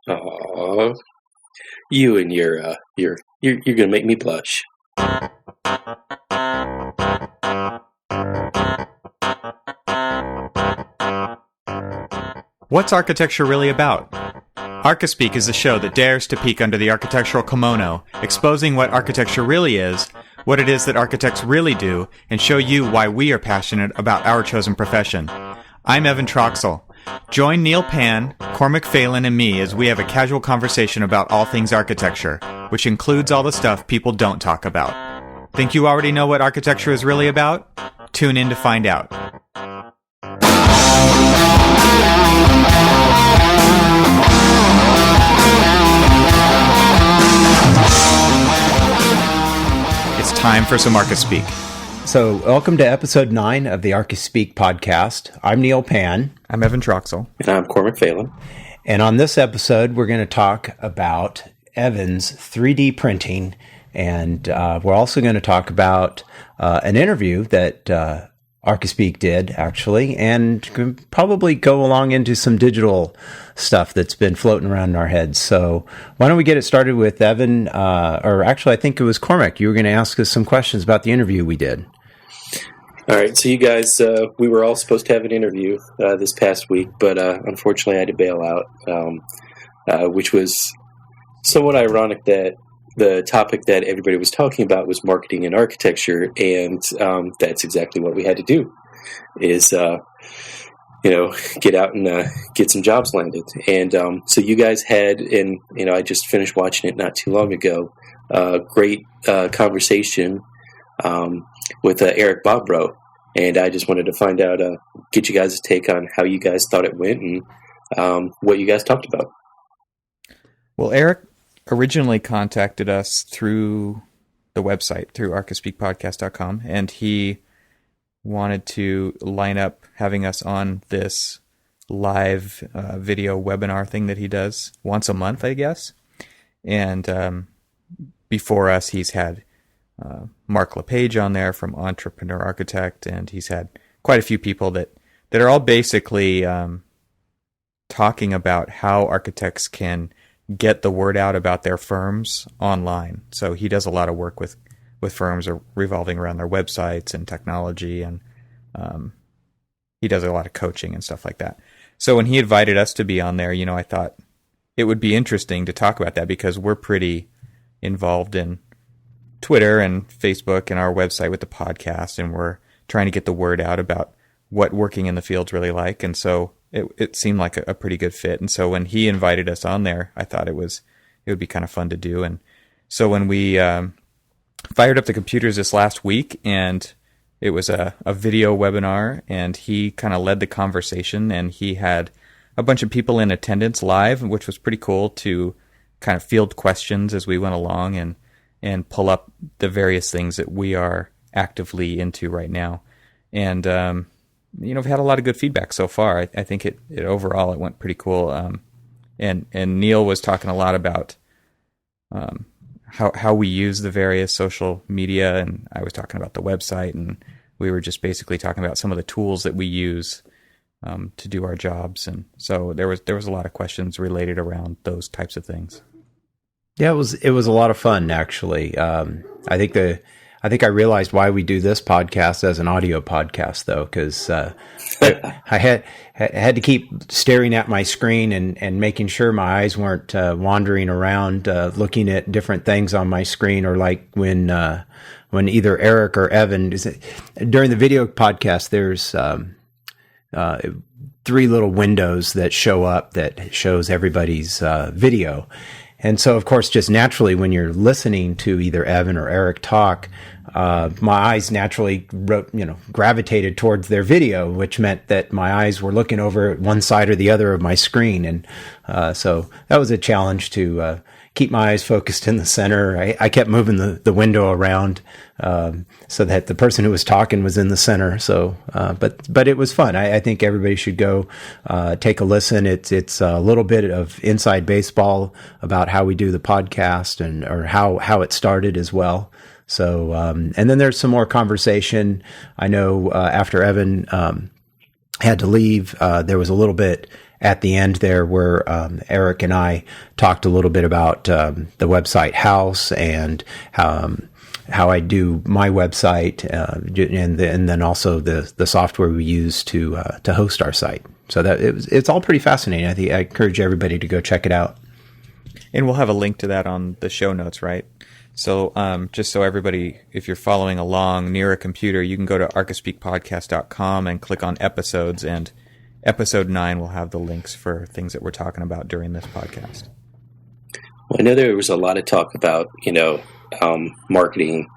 Aw, you and you're gonna make me blush. What's architecture really about? Archispeak is a show that dares to peek under the architectural kimono, exposing what architecture really is, what it is that architects really do, and show you why we are passionate about our chosen profession. I'm Evan Troxel. Join Neal Pan, Cormac Phelan, and me as we have a casual conversation about all things architecture, which includes all the stuff people don't talk about. Think you already know what architecture is really about? Tune in to find out. It's time for some Archispeak. So, welcome to episode 9 of the Archispeak podcast. I'm Neal Pan. I'm Evan Troxel. And I'm Cormac Phelan. And on this episode, we're going to talk about Evan's 3D printing. And we're also going to talk about an interview that Archispeak did, actually, and probably go along into some digital stuff that's been floating around in our heads. So why don't we get it started with Evan, or actually I think it was Cormac. You were going to ask us some questions about the interview we did. All right, so you guys, we were all supposed to have an interview this past week, but unfortunately I had to bail out, which was somewhat ironic that the topic that everybody was talking about was marketing and architecture, and that's exactly what we had to do, is, get out and get some jobs landed. And so you guys had, and, I just finished watching it not too long ago, great conversation with Eric Bobrow, and I just wanted to find out, get you guys' take on how you guys thought it went and what you guys talked about. Well, Eric originally contacted us through the website, through archispeakpodcast.com, and he wanted to line up having us on this live video webinar thing that he does once a month, I guess. And before us, he's had Mark LePage on there from Entrepreneur Architect, and he's had quite a few people that are all basically talking about how architects can get the word out about their firms online. So he does a lot of work with firms revolving around their websites and technology, and he does a lot of coaching and stuff like that. So when he invited us to be on there, I thought it would be interesting to talk about that, because we're pretty involved in Twitter and Facebook and our website with the podcast, and we're trying to get the word out about what working in the field's really like. And so it seemed like a pretty good fit. And so when he invited us on there, I thought it would be kind of fun to do. And so when we fired up the computers this last week, and it was a video webinar, and he kind of led the conversation, and he had a bunch of people in attendance live, which was pretty cool to kind of field questions as we went along and pull up the various things that we are actively into right now. And, we've had a lot of good feedback so far. I think it overall, it went pretty cool. And Neal was talking a lot about how we use the various social media, and I was talking about the website, and we were just basically talking about some of the tools that we use to do our jobs. And so there was a lot of questions related around those types of things. Yeah, it was a lot of fun, actually. I think I realized why we do this podcast as an audio podcast, though, because I had to keep staring at my screen and making sure my eyes weren't wandering around looking at different things on my screen, or like when either Eric or Evan during the video podcast, there's 3 little windows that show up that shows everybody's video. And so, of course, just naturally, when you're listening to either Evan or Eric talk, my eyes naturally, gravitated towards their video, which meant that my eyes were looking over at one side or the other of my screen. And so that was a challenge to keep my eyes focused in the center. I kept moving the window around so that the person who was talking was in the center. So, but it was fun. I think everybody should go take a listen. It's a little bit of inside baseball about how we do the podcast or how it started as well. So, and then there's some more conversation. I know after Evan had to leave, there was a little bit at the end there where Eric and I talked a little bit about the website house and how I do my website, and then also the software we use to host our site. So that it's all pretty fascinating. I encourage everybody to go check it out. And we'll have a link to that on the show notes, right? So just so everybody, if you're following along near a computer, you can go to archispeakpodcast.com and click on episodes, and episode 9 will have the links for things that we're talking about during this podcast. Well, I know there was a lot of talk about, marketing,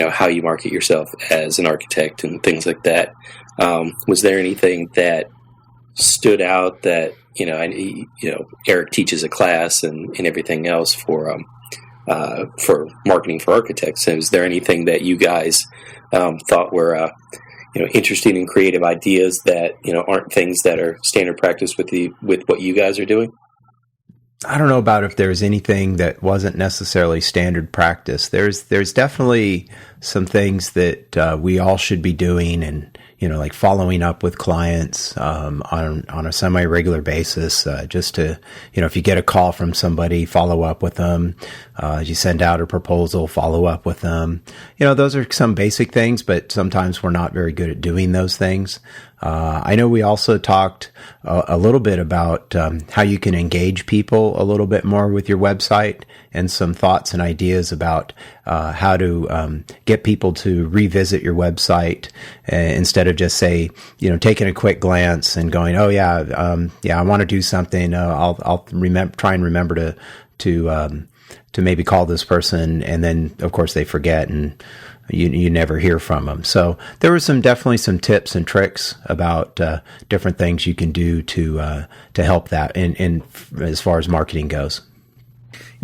how you market yourself as an architect and things like that. Was there anything that stood out that, Eric teaches a class and everything else for marketing for architects? And is there anything that you guys thought were interesting and creative ideas that aren't things that are standard practice with what you guys are doing? I don't know about if there's anything that wasn't necessarily standard practice. There's definitely some things that we all should be doing, and like following up with clients on a semi-regular basis, just to, if you get a call from somebody, follow up with them. You send out a proposal, follow up with them. Those are some basic things, but sometimes we're not very good at doing those things. I know we also talked a little bit about how you can engage people a little bit more with your website, and some thoughts and ideas about how to get people to revisit your website instead of just taking a quick glance and going, oh yeah, I want to do something. I'll try and remember to maybe call this person, and then of course they forget and you never hear from them. So there were definitely some tips and tricks about different things you can do to help that in as far as marketing goes.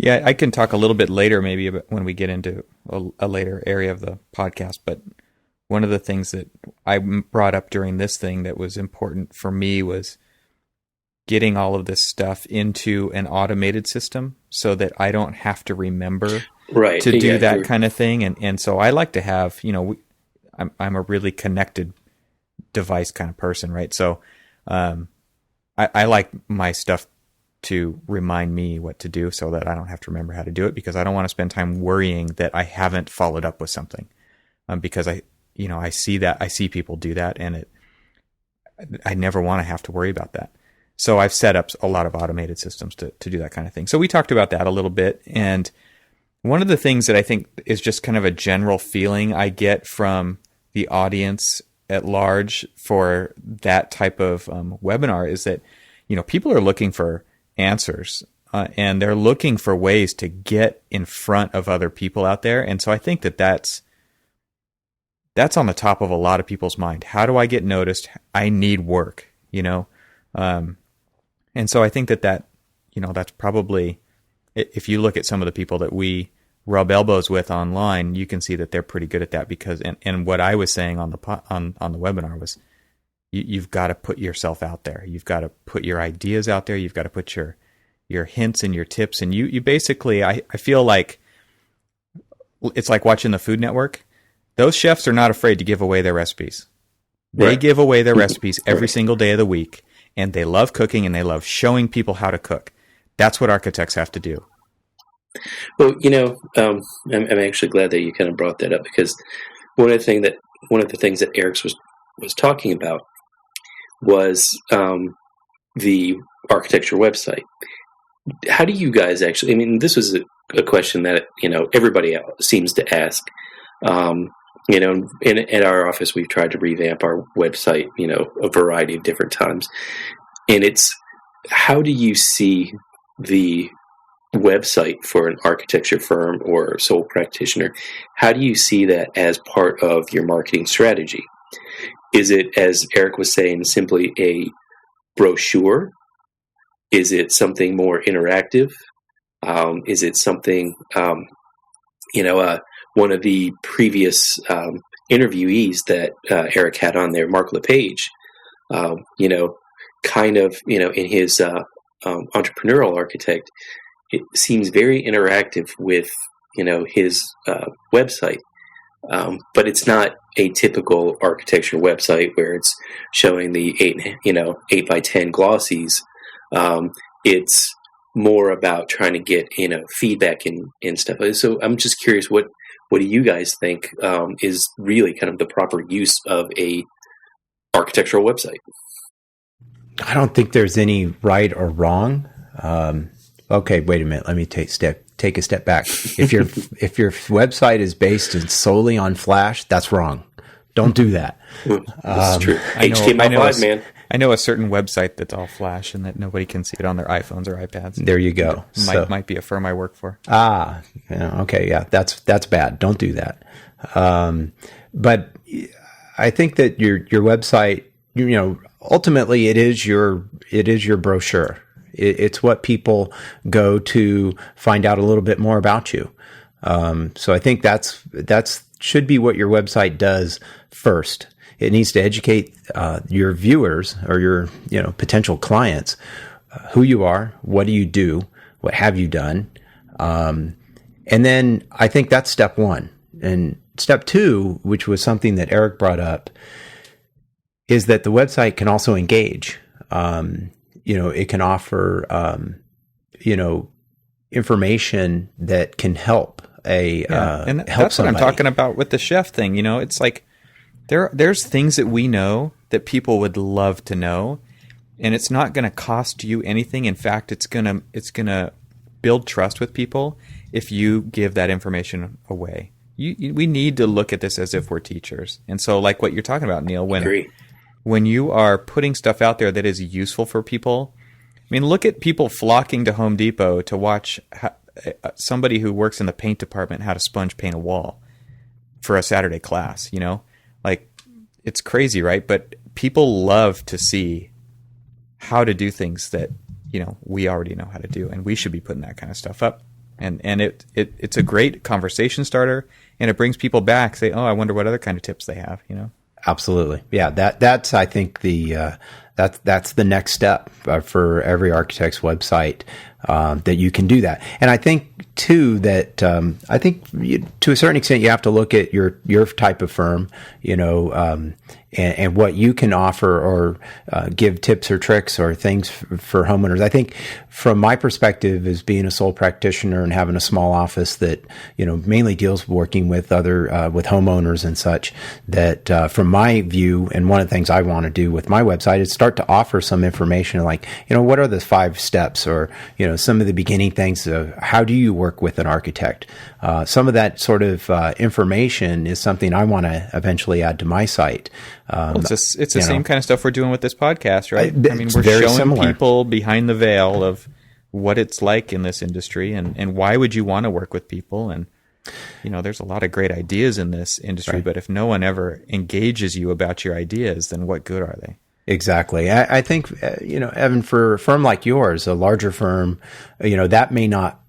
Yeah, I can talk a little bit later, maybe when we get into a later area of the podcast. But one of the things that I brought up during this thing that was important for me was getting all of this stuff into an automated system so that I don't have to remember to do that kind of thing. And so I like to have, I'm a really connected device kind of person, right? So I like my stuff to remind me what to do so that I don't have to remember how to do it, because I don't want to spend time worrying that I haven't followed up with something. Because I see people do that, and I never want to have to worry about that. So I've set up a lot of automated systems to do that kind of thing. So we talked about that a little bit. And one of the things that I think is just kind of a general feeling I get from the audience at large for that type of webinar is that, people are looking for answers, and they're looking for ways to get in front of other people out there. And so I think that's on the top of a lot of people's mind. How do I get noticed? I need work, and so I think that's probably, if you look at some of the people that we rub elbows with online, you can see that they're pretty good at that, because, and what I was saying on the webinar was, you've got to put yourself out there. You've got to put your ideas out there. You've got to put your hints and your tips. And you basically, I feel like it's like watching the Food Network. Those chefs are not afraid to give away their recipes. They give away their recipes every single day of the week, and they love cooking, and they love showing people how to cook. That's what architects have to do. Well, I'm actually glad that you kind of brought that up, because one of the things that Eric was talking about was the architecture website. How do you guys actually? This was a question that everybody seems to ask. In our office, we've tried to revamp our website, a variety of different times. And it's, how do you see the website for an architecture firm or sole practitioner? How do you see that as part of your marketing strategy? Is it, as Eric was saying, simply a brochure? Is it something more interactive? Is it something, one of the previous interviewees that Eric had on there, Mark LePage, in his entrepreneurial architect, it seems very interactive with, his website. But it's not a typical architecture website where it's showing the 8 by 10 glossies It's more about trying to get feedback and stuff. So I'm just curious, what do you guys think is really kind of the proper use of a architectural website? I don't think there's any right or wrong. Okay, wait a minute. Let me take a step back. If your website is based solely on Flash, that's wrong. Don't do that. That's true. HTML5, man. I know a certain website that's all Flash and that nobody can see it on their iPhones or iPads. There you go. Might be a firm I work for. Okay, yeah, that's bad. Don't do that. But I think that your website, ultimately it is your brochure. It's what people go to find out a little bit more about you. So I think that's should be what your website does first. It needs to educate your viewers or your potential clients who you are, what do you do, what have you done, and then I think that's step one. And step two, which was something that Eric brought up, is that the website can also engage. It can offer information that can help and help that's somebody. What I'm talking about with the chef thing. It's like there's things that we know that people would love to know, and it's not going to cost you anything. In fact, it's gonna build trust with people if you give that information away. We need to look at this as if we're teachers, and so like what you're talking about, Neal, when you are putting stuff out there that is useful for people. I mean, look at people flocking to Home Depot to watch somebody who works in the paint department how to sponge paint a wall for a Saturday class, Like, it's crazy, right? But people love to see how to do things that, we already know how to do, and we should be putting that kind of stuff up. And it's a great conversation starter, and it brings people back, say, oh, I wonder what other kind of tips they have, Absolutely. Yeah. That's, I think that's the next step for every architect's website, that you can do that. And I think too that, to a certain extent, you have to look at your type of firm, and what you can offer or give tips or tricks or things for homeowners. I think from my perspective as being a sole practitioner and having a small office that, mainly deals working with other, with homeowners and such, that from my view, and one of the things I want to do with my website is start to offer some information like, what are the 5 steps or, some of the beginning things of how do you work with an architect? Some of that sort of information is something I want to eventually add to my site. It's the same kind of stuff we're doing with this podcast, right? I mean, we're very showing similar. People behind the veil of what it's like in this industry, and why would you want to work with people? And there's a lot of great ideas in this industry, right. But if no one ever engages you about your ideas, then what good are they? Exactly. I think, Evan, for a firm like yours, a larger firm, that may not,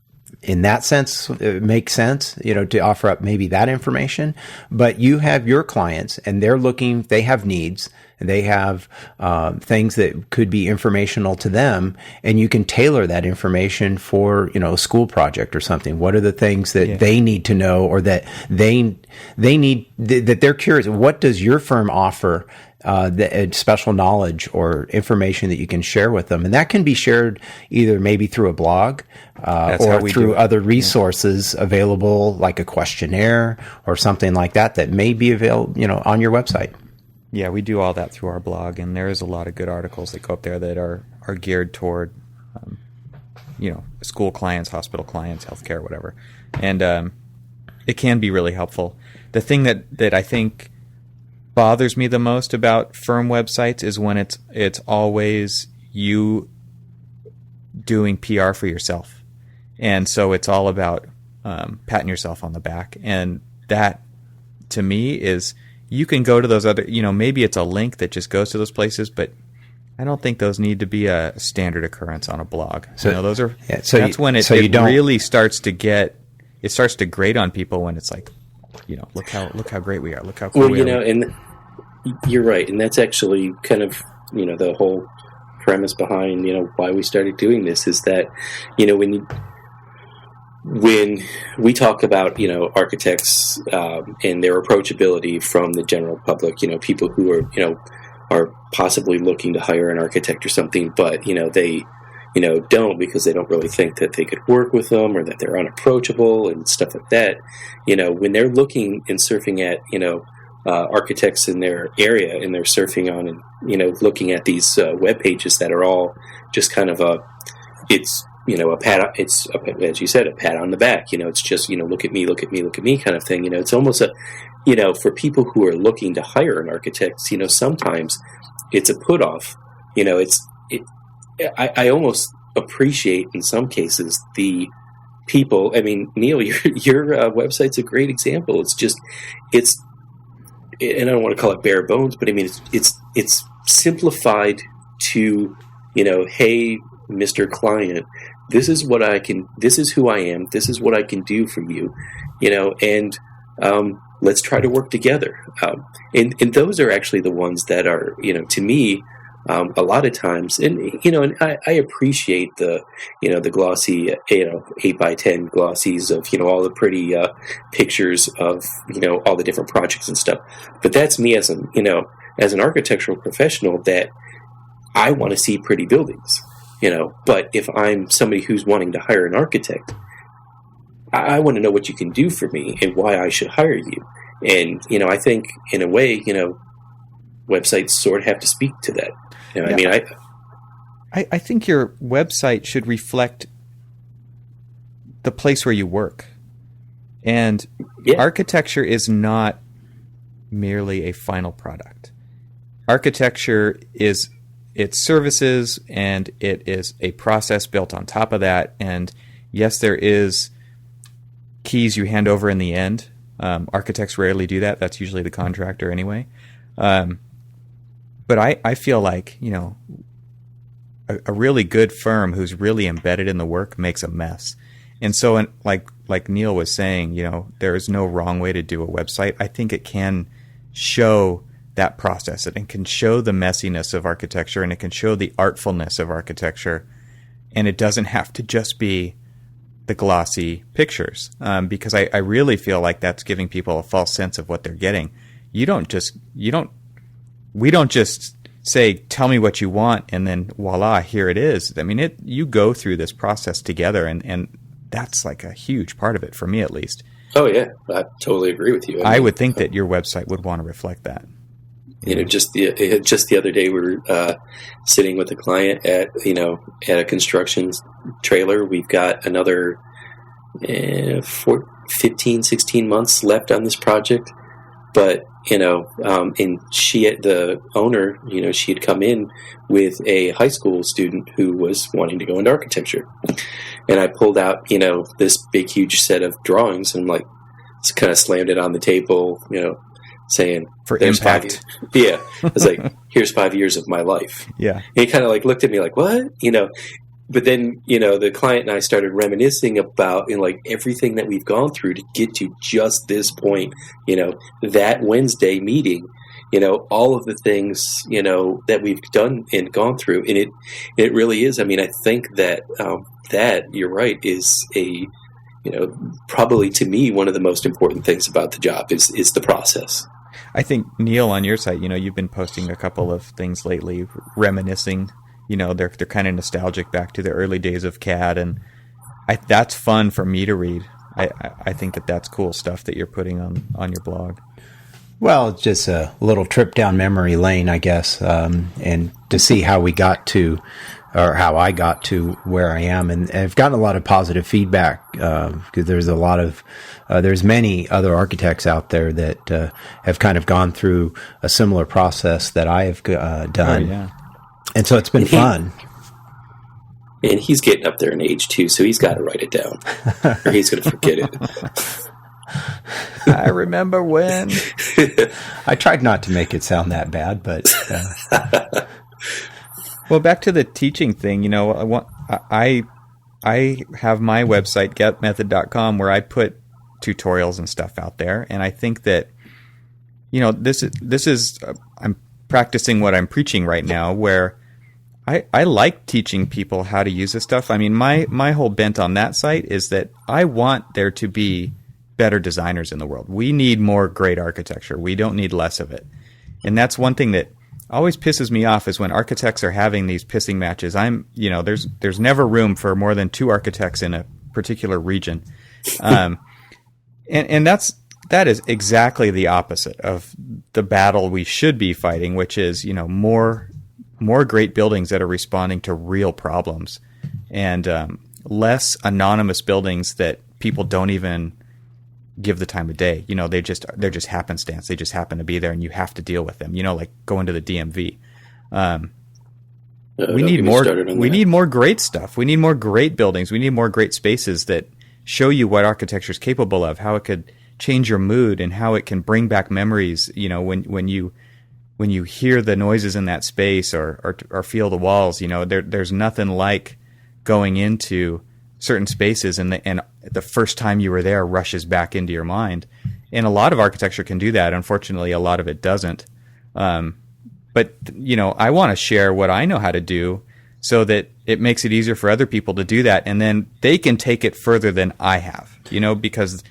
in that sense, make sense, to offer up maybe that information, but you have your clients and they have needs, and they have things that could be informational to them, and you can tailor that information for, a school project or something. What are the things that they need to know, or that they need, that they're curious? What does your firm offer? Special knowledge or information that you can share with them. And that can be shared either maybe through a blog or through other resources available, like a questionnaire or something like that may be available, on your website. Yeah, we do all that through our blog, and there is a lot of good articles that go up there that are geared toward, school clients, hospital clients, healthcare, whatever. And it can be really helpful. The thing that I think bothers me the most about firm websites is when it's always you doing PR for yourself, and so it's all about patting yourself on the back. And that, to me, is you can go to those other, maybe it's a link that just goes to those places, but I don't think those need to be a standard occurrence on a blog. So those are that's when it really starts to grate on people, when it's like, look how great we are. Look how cool we are. And you're right. And that's actually kind of, the whole premise behind, why we started doing this is that, when we talk about, architects and their approachability from the general public, people who are possibly looking to hire an architect or something, but, don't, because they don't really think that they could work with them, or that they're unapproachable and stuff like that. When they're looking and surfing at, architects in their area, and they're surfing on and, looking at these web pages that are all just kind of a pat, as you said, a pat on the back. It's just, look at me, look at me, look at me kind of thing. It's almost for people who are looking to hire an architect, sometimes it's a put off. I almost appreciate in some cases the people. I mean, Neal, your website's a great example. And I don't want to call it bare bones, but I mean, it's simplified to, hey, Mr. Client, this is who I am, this is what I can do for you, and let's try to work together. And those are actually the ones that are, to me, a lot of times, and I appreciate the glossy 8x10 glossies of all the pretty pictures of all the different projects and stuff. But that's me as an architectural professional, that I want to see pretty buildings. But if I'm somebody who's wanting to hire an architect, I want to know what you can do for me and why I should hire you. And I think in a way, websites sort of have to speak to that. I think your website should reflect the place where you work. And architecture is not merely a final product. Architecture is its services, and it is a process built on top of that. And yes, there is keys you hand over in the end. Architects rarely do that. That's usually the contractor anyway. But I feel like, a really good firm who's really embedded in the work makes a mess. And so, like Neal was saying, there is no wrong way to do a website. I think it can show that process, and it can show the messiness of architecture, and it can show the artfulness of architecture. And it doesn't have to just be the glossy pictures, because I really feel like that's giving people a false sense of what they're getting. We don't just say, tell me what you want, and then voila, here it is. I mean, you go through this process together, and that's like a huge part of it, for me at least. Oh yeah, I totally agree with you. I would think that your website would want to reflect that. Just the other day, we were sitting with a client at a construction trailer. We've got another 15, 16 months left on this project, but and the owner, she had come in with a high school student who was wanting to go into architecture, and I pulled out this big huge set of drawings, and just kind of slammed it on the table, saying, for impact. I was like, here's 5 years of my life. Yeah. And he kind of looked at me like, what? But then, the client and I started reminiscing about, everything that we've gone through to get to just this point, that Wednesday meeting, all of the things, that we've done and gone through. And it really is. I mean, I think that, that you're right, is probably to me, one of the most important things about the job is the process. I think, Neal, on your site, you've been posting a couple of things lately, reminiscing. They're kind of nostalgic back to the early days of CAD, and that's fun for me to read. I think that's cool stuff that you're putting on your blog. Well, it's just a little trip down memory lane, I guess, and to see how we got to, or how I got to where I am. And I've gotten a lot of positive feedback, because there's many other architects out there that have kind of gone through a similar process that I have done. Oh, yeah. And so it's been fun. And he's getting up there in age too, so he's got to write it down, or he's going to forget it. I remember when. I tried not to make it sound that bad, but... Well, back to the teaching thing, I have my website, getmethod.com, where I put tutorials and stuff out there, and I think that, this is I'm practicing what I'm preaching right now, where I like teaching people how to use this stuff. I mean, my whole bent on that site is that I want there to be better designers in the world. We need more great architecture. We don't need less of it. And that's one thing that always pisses me off is when architects are having these pissing matches. There's never room for more than 2 architects in a particular region. And that is exactly the opposite of the battle we should be fighting, which is, more great buildings that are responding to real problems, and less anonymous buildings that people don't even give the time of day. They're just happenstance. They just happen to be there, and you have to deal with them. Like going to the DMV. We need more. We need more great stuff. We need more great buildings. We need more great spaces that show you what architecture is capable of, how it could change your mood, and how it can bring back memories. When you hear the noises in that space or feel the walls. There's nothing like going into certain spaces and the first time you were there rushes back into your mind. And a lot of architecture can do that. Unfortunately, a lot of it doesn't. But I want to share what I know how to do so that it makes it easier for other people to do that. And then they can take it further than I have, because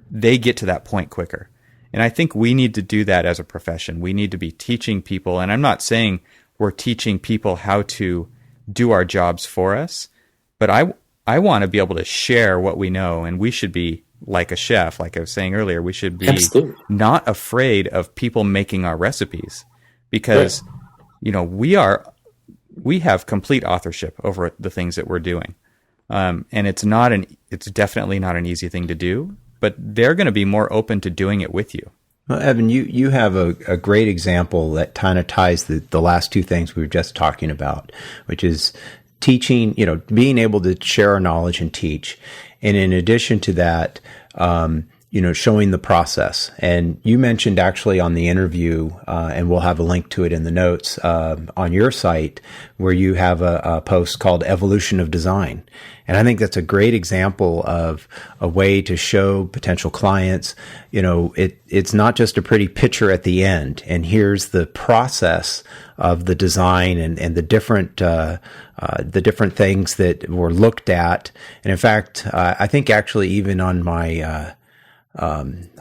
they get to that point quicker. And I think we need to do that as a profession. We need to be teaching people. And I'm not saying we're teaching people how to do our jobs for us, but I want to be able to share what we know. And we should be like a chef, like I was saying earlier. We should be Absolutely. Not afraid of people making our recipes, because, right. We have complete authorship over the things that we're doing. And it's definitely not an easy thing to do, but they're going to be more open to doing it with you. Well, Evan, you have a great example that kind of ties the last 2 things we were just talking about, which is teaching, being able to share our knowledge and teach. And in addition to that, showing the process. And you mentioned actually on the interview, and we'll have a link to it in the notes, on your site, where you have a post called Evolution of Design. And I think that's a great example of a way to show potential clients, it's not just a pretty picture at the end. And here's the process of the design and the different things that were looked at. And in fact, I think actually even on my,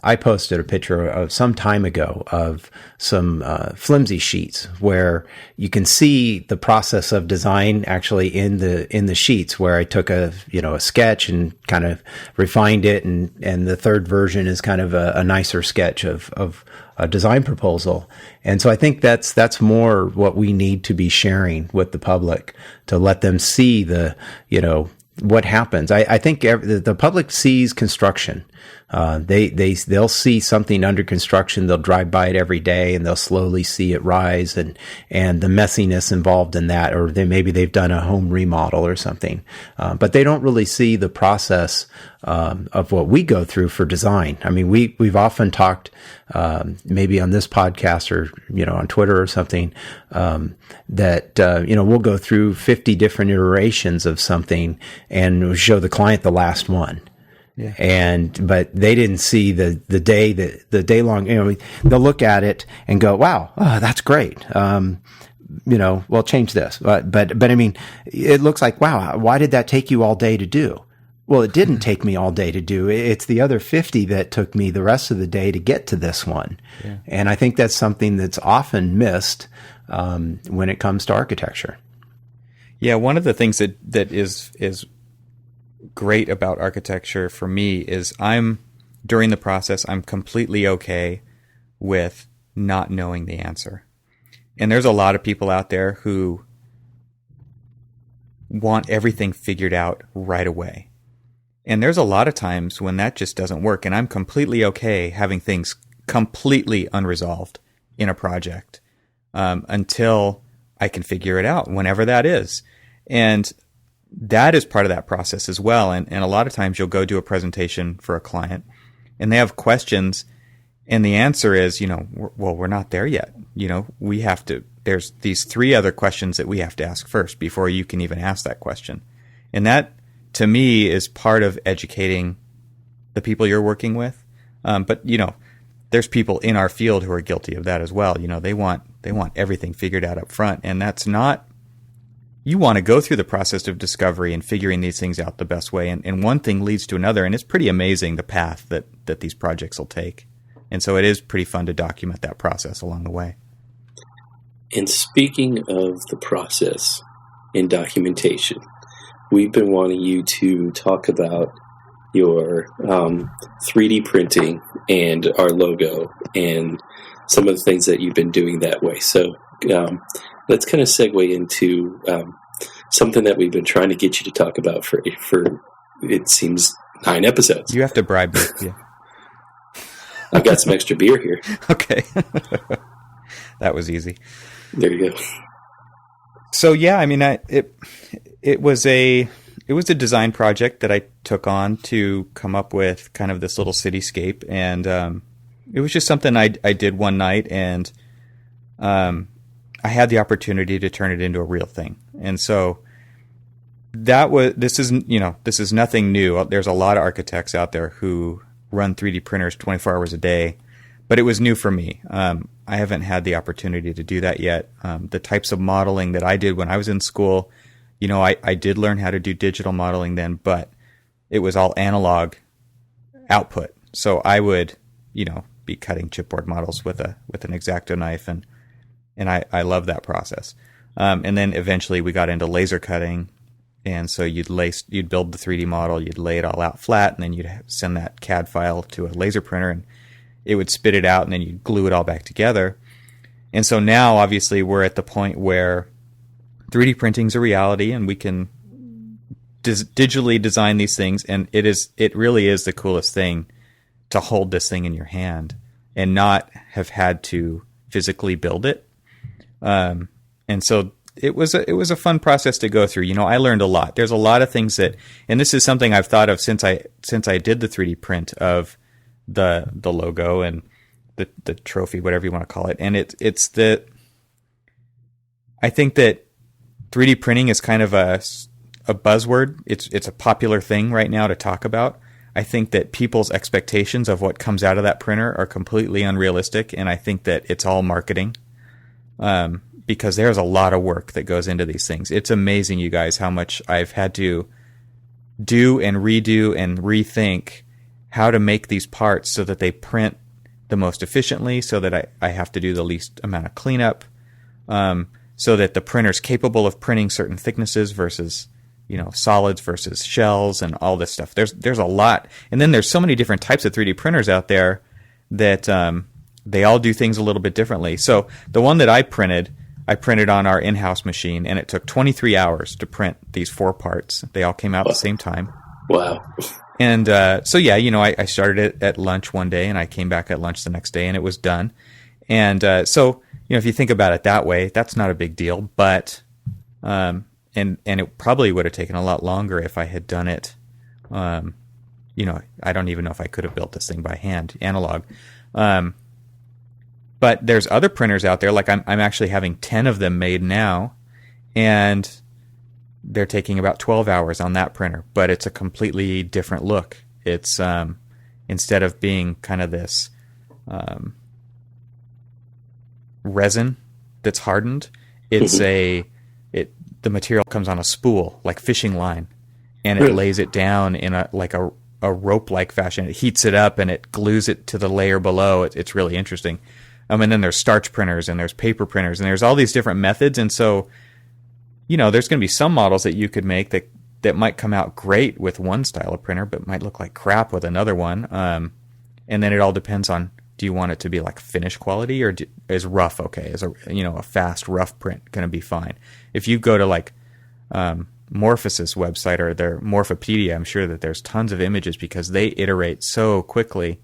I posted a picture of some time ago of some flimsy sheets where you can see the process of design actually in the sheets, where I took a sketch and kind of refined it, and the third version is kind of a nicer sketch of a design proposal. And so I think that's more what we need to be sharing with the public, to let them see what happens. I think the public sees construction. They'll see something under construction. They'll drive by it every day, and they'll slowly see it rise and the messiness involved in that, or maybe they've done a home remodel or something. But they don't really see the process of what we go through for design. I mean, we've often talked, maybe on this podcast or, on Twitter or something, that, we'll go through 50 different iterations of something and show the client the last one. Yeah. But they didn't see the day long, they'll look at it and go, wow, that's great. Well, change this. But I mean, it looks like, wow, why did that take you all day to do? Well, it didn't take me all day to do. It's the other 50 that took me the rest of the day to get to this one. Yeah. And I think that's something that's often missed, when it comes to architecture. Yeah. One of the things that is great about architecture for me is during the process, I'm completely okay with not knowing the answer. And there's a lot of people out there who want everything figured out right away. And there's a lot of times when that just doesn't work. And I'm completely okay having things completely unresolved in a project, until I can figure it out, whenever that is. And that is part of that process as well. And a lot of times you'll go do a presentation for a client and they have questions, and the answer is, we're not there yet. There's these 3 other questions that we have to ask first before you can even ask that question. And that, to me, is part of educating the people you're working with. But there's people in our field who are guilty of that as well. They want everything figured out up front, and that's not. You want to go through the process of discovery and figuring these things out the best way. And one thing leads to another. And it's pretty amazing the path that these projects will take. And so it is pretty fun to document that process along the way. And speaking of the process and documentation, we've been wanting you to talk about your 3D printing and our logo and some of the things that you've been doing that way. So let's kind of segue into something that we've been trying to get you to talk about for it seems 9 episodes. You have to bribe me. Yeah. I've got some extra beer here. Okay. That was easy. There you go. So yeah, I mean, it was a design project that I took on to come up with kind of this little cityscape, and it was just something I did one night, and I had the opportunity to turn it into a real thing. And so this is nothing new. There's a lot of architects out there who run 3D printers 24 hours a day, but it was new for me. I haven't had the opportunity to do that yet. The types of modeling that I did when I was in school, I did learn how to do digital modeling then, but it was all analog output. So I would, be cutting chipboard models with an X-Acto knife, and I love that process. And then eventually we got into laser cutting, and so you'd build the 3D model, you'd lay it all out flat, and then you'd send that CAD file to a laser printer, and it would spit it out, and then you'd glue it all back together. And so now, obviously, we're at the point where 3D printing is a reality, and we can digitally design these things, and it really is the coolest thing to hold this thing in your hand and not have had to physically build it. And so it was a fun process to go through. I learned a lot. There's a lot of things and this is something I've thought of since I did the 3D print of the logo and the trophy, whatever you want to call it. And I think that 3D printing is kind of a buzzword. It's a popular thing right now to talk about. I think that people's expectations of what comes out of that printer are completely unrealistic, and I think that it's all marketing, because there's a lot of work that goes into these things. It's amazing, you guys, how much I've had to do and redo and rethink how to make these parts so that they print the most efficiently, so that I have to do the least amount of cleanup, so that the printer's capable of printing certain thicknesses versus solids versus shells and all this stuff. There's a lot. And then there's so many different types of 3D printers out there that they all do things a little bit differently. So the one that I printed on our in-house machine, and it took 23 hours to print these 4 parts. They all came out at the same time. Wow. And so yeah, I started it at lunch one day, and I came back at lunch the next day, and it was done. And so if you think about it that way, that's not a big deal. But and it probably would have taken a lot longer if I had done it. I don't even know if I could have built this thing by hand, analog. But there's other printers out there, like I'm actually having 10 of them made now, and they're taking about 12 hours on that printer, but it's a completely different look. It's instead of being kind of this resin that's hardened, it's the material comes on a spool, like fishing line, and it lays it down in a rope-like fashion. It heats it up, and it glues it to the layer below. It's really interesting. And then there's starch printers, and there's paper printers, and there's all these different methods. And so, there's going to be some models that you could make that might come out great with one style of printer, but might look like crap with another one. And then it all depends on, do you want it to be like finish quality, or is rough okay? Is a fast rough print going to be fine? If you go to like Morphosys website or their Morphopedia, I'm sure that there's tons of images because they iterate so quickly,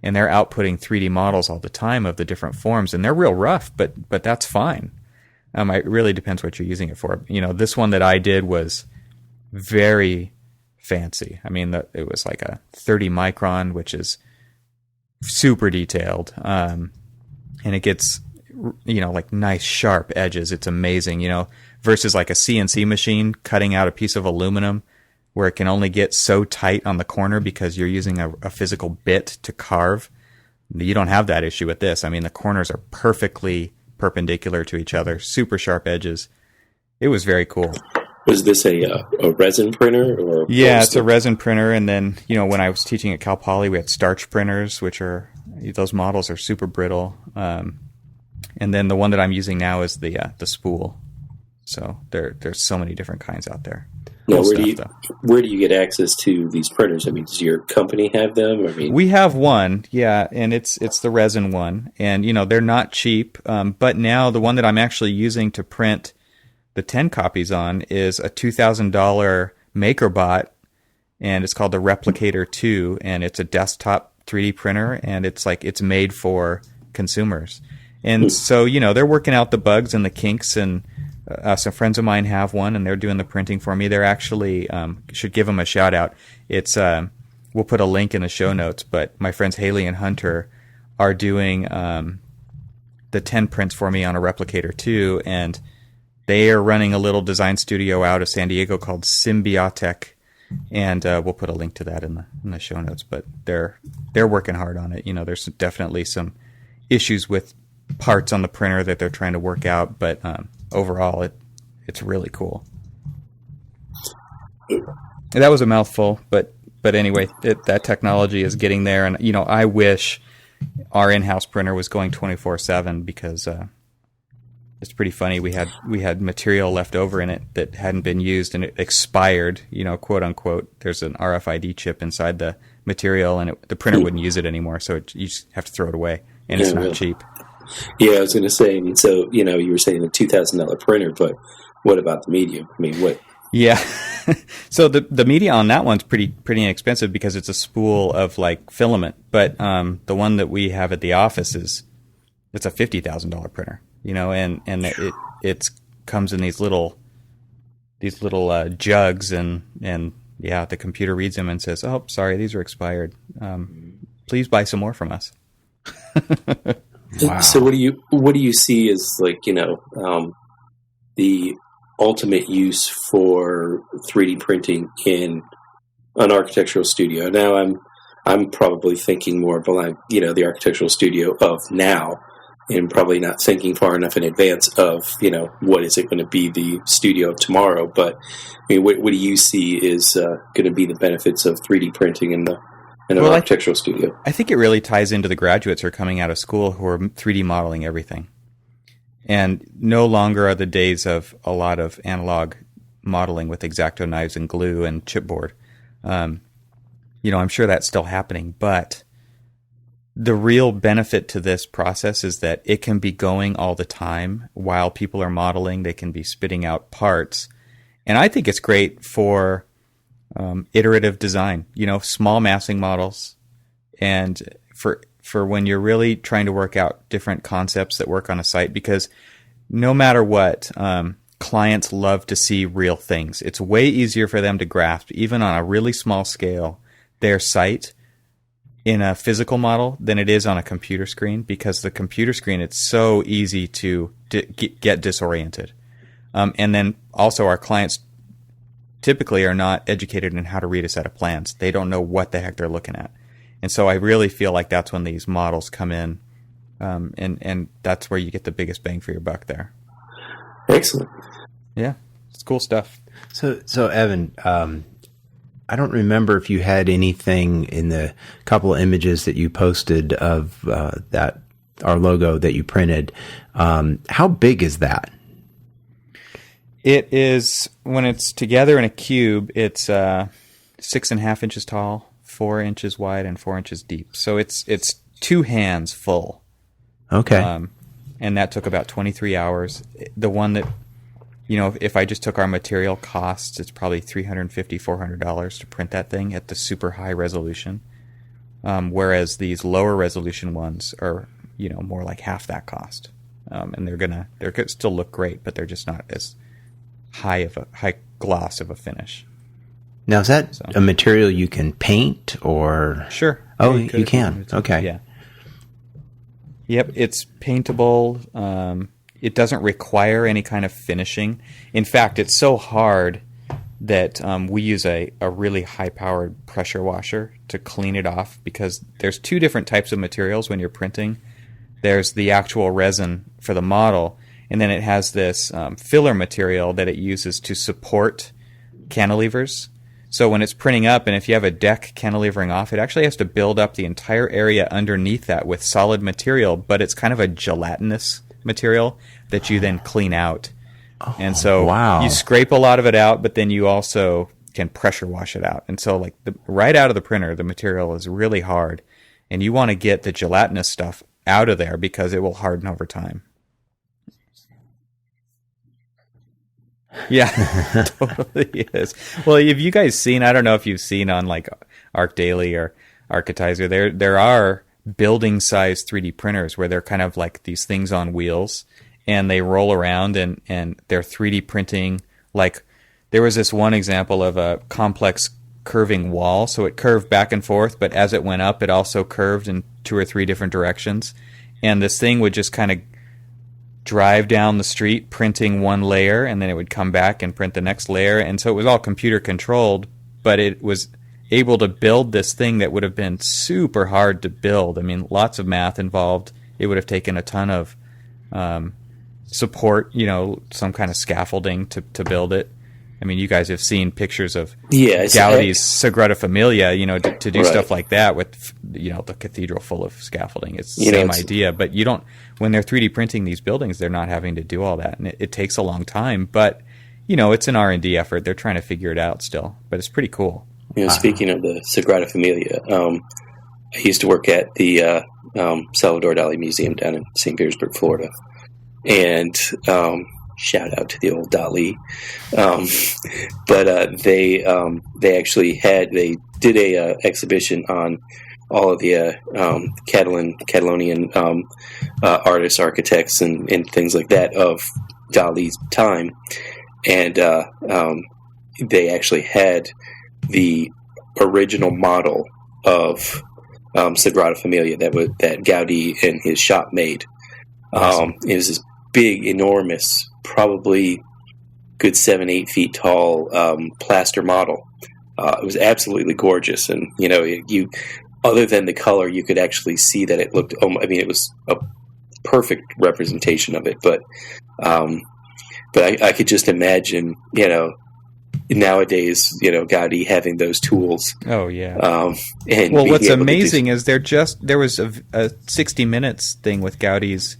and they're outputting 3D models all the time of the different forms, and they're real rough, but that's fine. It really depends what you're using it for. This one that I did was very fancy. I mean, it was like a 30 micron, which is super detailed, and it gets like nice sharp edges. It's amazing, versus like a CNC machine cutting out a piece of aluminum where it can only get so tight on the corner because you're using a physical bit to carve. You don't have that issue with this. I mean, the corners are perfectly perpendicular to each other, super sharp edges. It was very cool. Was this a resin printer? Or yeah, it's a resin printer. And then, when I was teaching at Cal Poly, we had starch printers, those models are super brittle. And then the one that I'm using now is the spool. So there's so many different kinds out there. Now, where do you get access to these printers? I mean, does your company have them? I mean, we have one, yeah, and it's the resin one, and they're not cheap. But now the one that I'm actually using to print the 10 copies on is a $2,000 MakerBot, and it's called the Replicator 2, and it's a desktop 3D printer, and it's made for consumers. And so they're working out the bugs and the kinks, and some friends of mine have one, and they're doing the printing for me. They're actually should give them a shout out. It's we'll put a link in the show notes, but my friends Haley and Hunter are doing the 10 prints for me on a Replicator 2, and they are running a little design studio out of San Diego called Symbiotic, and we'll put a link to that in the show notes. But they're working hard on it. There's definitely some issues with parts on the printer that they're trying to work out, but overall, it's really cool. That was a mouthful, but anyway, that technology is getting there, and I wish our in-house printer was going 24/7 because it's pretty funny. We had material left over in it that hadn't been used, and it expired. Quote unquote. There's an RFID chip inside the material, and the printer wouldn't use it anymore, so you just have to throw it away, and it's not cheap. Yeah, I was going to say. I mean, so you were saying the $2,000 printer, but what about the medium? I mean, what? Yeah, so the media on that one's pretty inexpensive because it's a spool of like filament. But the one that we have at the office it's a $50,000 printer. And it comes in these little jugs, and yeah, the computer reads them and says, "Oh, sorry, these are expired. Please buy some more from us." Wow. So what do you see as the ultimate use for 3D printing in an architectural studio? Now I'm probably thinking more of the architectural studio of now, and probably not thinking far enough in advance of what is it going to be the studio of tomorrow. But I mean, what do you see is going to be the benefits of 3D printing in an architectural studio? I think it really ties into the graduates who are coming out of school who are 3D modeling everything. And no longer are the days of a lot of analog modeling with X-Acto knives and glue and chipboard. I'm sure that's still happening, but the real benefit to this process is that it can be going all the time while people are modeling. They can be spitting out parts. And I think it's great for iterative design, small massing models, and for when you're really trying to work out different concepts that work on a site, because no matter what, clients love to see real things. It's way easier for them to grasp, even on a really small scale, their site in a physical model than it is on a computer screen, because the computer screen, it's so easy to get disoriented. And then also our clients typically are not educated in how to read a set of plans. They don't know what the heck they're looking at. And so I really feel like that's when these models come in, and that's where you get the biggest bang for your buck there. Excellent. Yeah, it's cool stuff. So Evan, I don't remember if you had anything in the couple of images that you posted of our logo that you printed. How big is that? It is, when it's together in a cube, it's 6.5 inches tall, 4 inches wide, and 4 inches deep. So it's 2 hands full. Okay. And that took about 23 hours. The one that, if I just took our material costs, it's probably $350, $400 to print that thing at the super high resolution. Whereas these lower resolution ones are, more like half that cost. And they're gonna still look great, but they're just not as high gloss of a finish. Now, is that a material you can paint, or? Sure. Oh, you can. Okay. Yeah. Yep, it's paintable. It doesn't require any kind of finishing. In fact, it's so hard that we use a really high-powered pressure washer to clean it off, because there's 2 different types of materials when you're printing. There's the actual resin for the model, and then it has this filler material that it uses to support cantilevers. So when it's printing up, and if you have a deck cantilevering off, it actually has to build up the entire area underneath that with solid material, but it's kind of a gelatinous material that you then clean out. Oh, and so wow. you scrape a lot of it out, but then you also can pressure wash it out. And so like right out of the printer, the material is really hard, and you want to get the gelatinous stuff out of there because it will harden over time. Yeah, totally is. Well, have you guys seen, I don't know if you've seen on like ArcDaily or Architizer, there are building size 3D printers where they're kind of like these things on wheels, and they roll around and they're 3D printing. Like there was this one example of a complex curving wall. So it curved back and forth, but as it went up, it also curved in 2 or 3 different directions. And this thing would just kind of drive down the street printing one layer, and then it would come back and print the next layer. And so it was all computer controlled, but it was able to build this thing that would have been super hard to build. I mean, lots of math involved. It would have taken a ton of support, some kind of scaffolding to build it. I mean, you guys have seen pictures of Gaudi's Sagrada Familia, to do stuff like that with, the cathedral full of scaffolding. It's the same idea, but you don't, when they're 3D printing these buildings, they're not having to do all that. And it takes a long time, but, it's an R&D effort. They're trying to figure it out still, but it's pretty cool. Speaking of the Sagrada Familia, I used to work at the Salvador Dali Museum down in St. Petersburg, Florida. And shout out to the old Dali. But they actually they did a exhibition on all of the Catalonian artists, architects, and things like that of Dali's time. And they actually had the original model of Sagrada Familia that Gaudi and his shop made. Awesome. It was this big, enormous, probably good 7-8 feet tall plaster model. It was absolutely gorgeous, and you other than the color, you could actually see that it looked. It was a perfect representation of it. But I could just imagine, nowadays, Gaudi having those tools. Oh yeah. And what's amazing is there was a 60 Minutes thing with Gaudi's.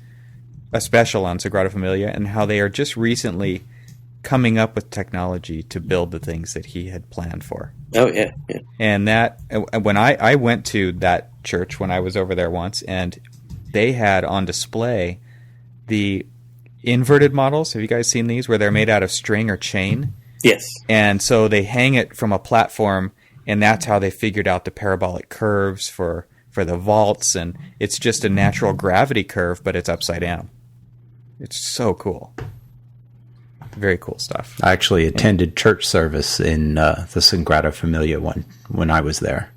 A special on Sagrada Familia, and how they are just recently coming up with technology to build the things that he had planned for. Oh, yeah. And that, when I went to that church when I was over there once, and they had on display the inverted models. Have you guys seen these, where they're made out of string or chain? Yes. And so they hang it from a platform, and that's how they figured out the parabolic curves for the vaults, and it's just a natural gravity curve, but it's upside down. It's so cool. Very cool stuff. I actually attended church service in the Sagrada Familia one when I was there.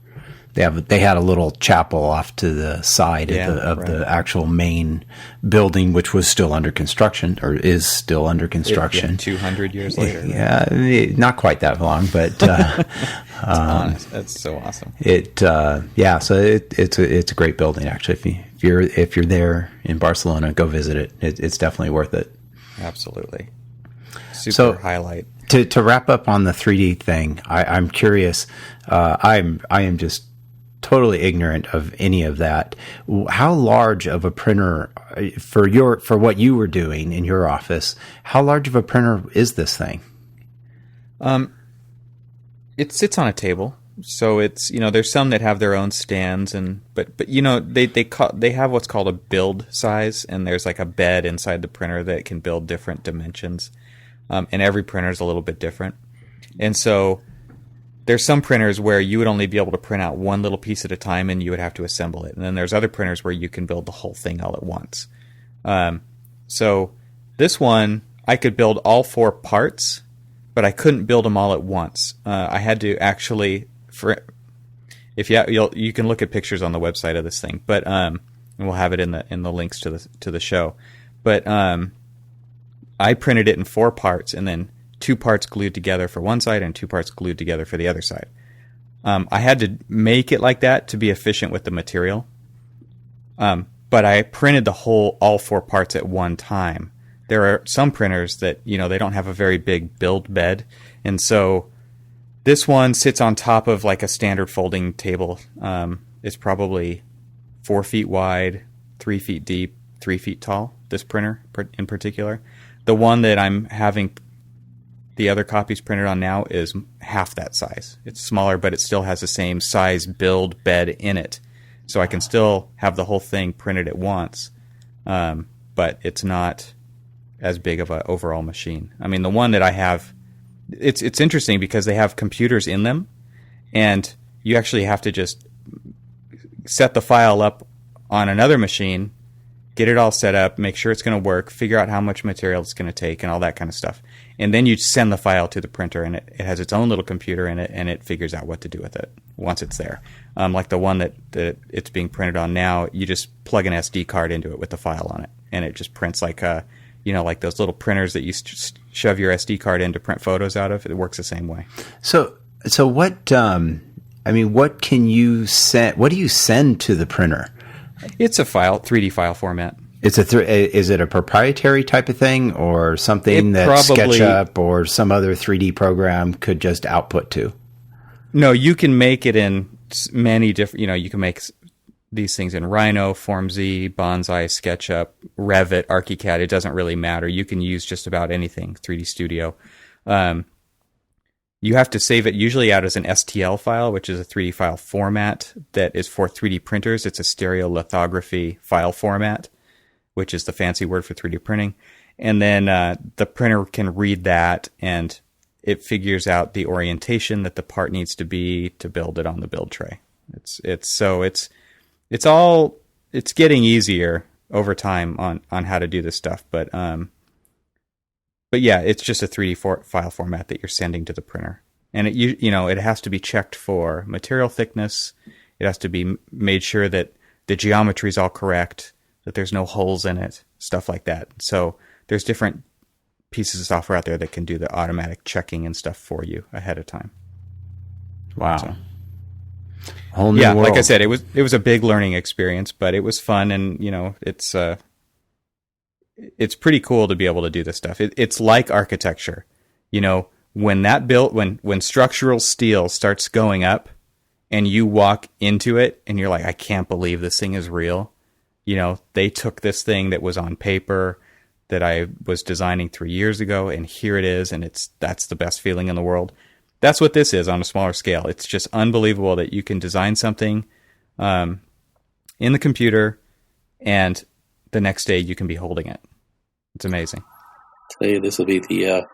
They had a little chapel off to the side of the actual main building, which was still under construction, or is still under construction. 200 years later. Yeah, not quite that long, but that's so awesome. So it's a great building actually. If you're there in Barcelona, go visit it. It's definitely worth it. Absolutely. Super highlight. To wrap up on the 3D thing, I'm curious. I am just totally ignorant of any of that. How large of a printer for what you were doing in your office? How large of a printer is this thing? It sits on a table, so it's there's some that have their own stands, but they have what's called a build size, and there's like a bed inside the printer that can build different dimensions, and every printer is a little bit different, and so. There's some printers where you would only be able to print out one little piece at a time, and you would have to assemble it. And then there's other printers where you can build the whole thing all at once. So this one, I could build all 4 parts, but I couldn't build them all at once. I had to actually, you can look at pictures on the website of this thing, but and we'll have it in the links to the show. But I printed it in 4 parts, and then 2 parts glued together for one side and 2 parts glued together for the other side. I had to make it like that to be efficient with the material. But I printed all 4 parts at one time. There are some printers that, they don't have a very big build bed. And so this one sits on top of like a standard folding table. It's probably 4 feet wide, 3 feet deep, 3 feet tall, this printer in particular. The one that I'm having the other copies printed on now is half that size. It's smaller, but it still has the same size build bed in it. So I can still have the whole thing printed at once, but it's not as big of an overall machine. I mean, the one that I have, it's interesting because they have computers in them, and you actually have to just set the file up on another machine, get it all set up, make sure it's going to work, figure out how much material it's going to take, and all that kind of stuff. And then you send the file to the printer, and it has its own little computer in it, and it figures out what to do with it once it's there. Like the one that it's being printed on now, you just plug an SD card into it with the file on it, and it just prints like like those little printers that you shove your SD card in to print photos out of. It works the same way. So what? What can you send? What do you send to the printer? It's a 3D file format. Is it a proprietary type of thing, or something that SketchUp or some other 3D program could just output to? No, you can make it in many different. You can make these things in Rhino, FormZ, Bonsai, SketchUp, Revit, ArchiCAD. It doesn't really matter. You can use just about anything. 3D Studio. You have to save it usually out as an STL file, which is a 3D file format that is for 3D printers. It's a stereolithography file format, which is the fancy word for 3D printing. And then the printer can read that, and it figures out the orientation that the part needs to be to build it on the build tray. It's getting easier over time on how to do this stuff, but yeah, it's just a 3D file format that you're sending to the printer. And it has to be checked for material thickness. It has to be made sure that the geometry is all correct, that there's no holes in it, stuff like that. So there's different pieces of software out there that can do the automatic checking and stuff for you ahead of time. Wow. So, whole new world. Like I said, it was a big learning experience, but it was fun, and it's pretty cool to be able to do this stuff. It's like architecture. When structural steel starts going up and you walk into it and you're like, I can't believe this thing is real. They took this thing that was on paper that I was designing 3 years ago, and here it is, and that's the best feeling in the world. That's what this is on a smaller scale. It's just unbelievable that you can design something in the computer, and the next day you can be holding it. It's amazing. I tell you, this will be the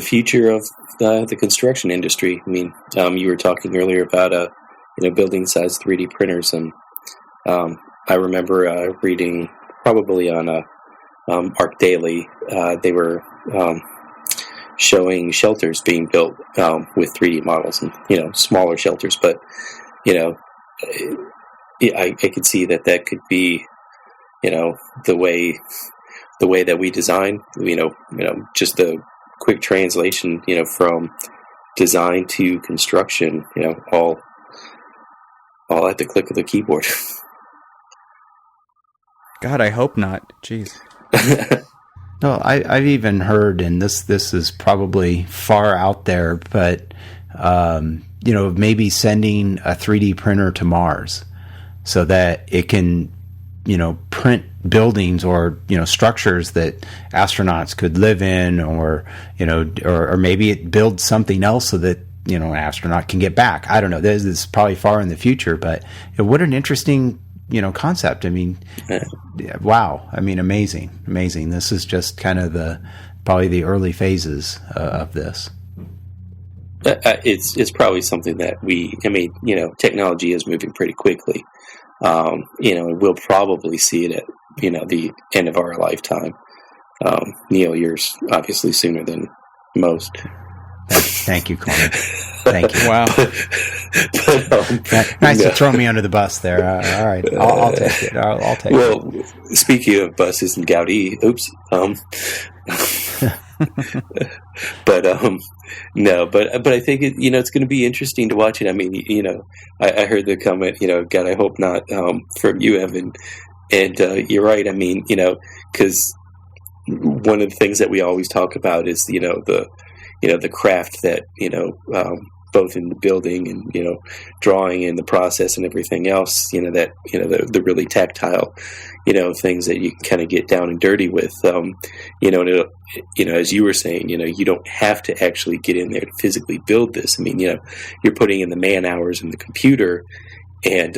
future of the construction industry. I mean, you were talking earlier about building size 3D printers, and I remember reading probably on Arc Daily. They were showing shelters being built with 3D models, and smaller shelters, but I could see that could be the way that we design, just a quick translation, from design to construction, all at the click of the keyboard. God, I hope not. Jeez. No, I've even heard, and this is probably far out there, but maybe sending a 3D printer to Mars so that it can print buildings or structures that astronauts could live in, or maybe it builds something else so that an astronaut can get back. I don't know. This is probably far in the future, but what an interesting concept. I mean, wow. I mean, amazing. This is just kind of probably the early phases of this. It's probably something that technology is moving pretty quickly. We'll probably see it at the end of our lifetime. Neal, yours obviously sooner than most. Thank you, Cormac. Thank you. Wow. Nice to throw me under the bus there. All right, I'll take it. I'll take it. Well, speaking of buses and Gaudi, oops. But I think it's going to be interesting to watch it. I mean, I heard the comment, God, I hope not, from you, Evan, and you're right. I mean, because one of the things that we always talk about is the craft that both in the building and, drawing and the process and everything else, that, the really tactile, things that you can kind of get down and dirty with, and as you were saying, you don't have to actually get in there to physically build this. I mean, you're putting in the man hours in the computer and,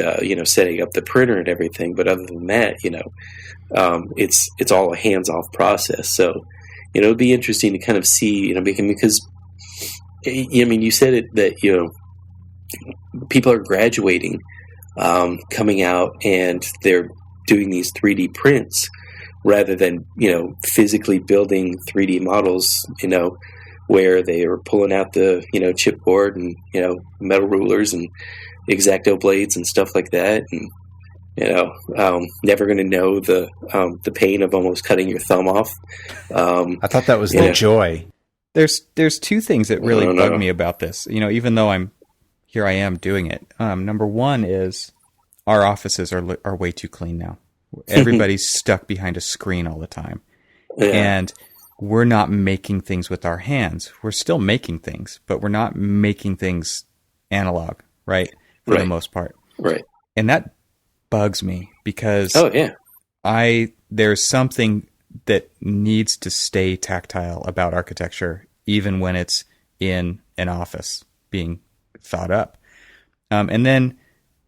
setting up the printer and everything. But other than that, it's all a hands-off process. So, it'll be interesting to kind of see, because, you said it that, people are graduating, coming out, and they're doing these 3D prints rather than, physically building 3D models, where they are pulling out the, chipboard and, metal rulers and X-Acto blades and stuff like that. And, never going to know the pain of almost cutting your thumb off. I thought that was the joy. There's two things that really bug me about this. Even though I am doing it. Number one is our offices are way too clean now. Everybody's stuck behind a screen all the time. Yeah. And we're not making things with our hands. We're still making things, but we're not making things analog, right? For the most part. Right. And that bugs me because there's something that needs to stay tactile about architecture, even when it's in an office being thought up. And then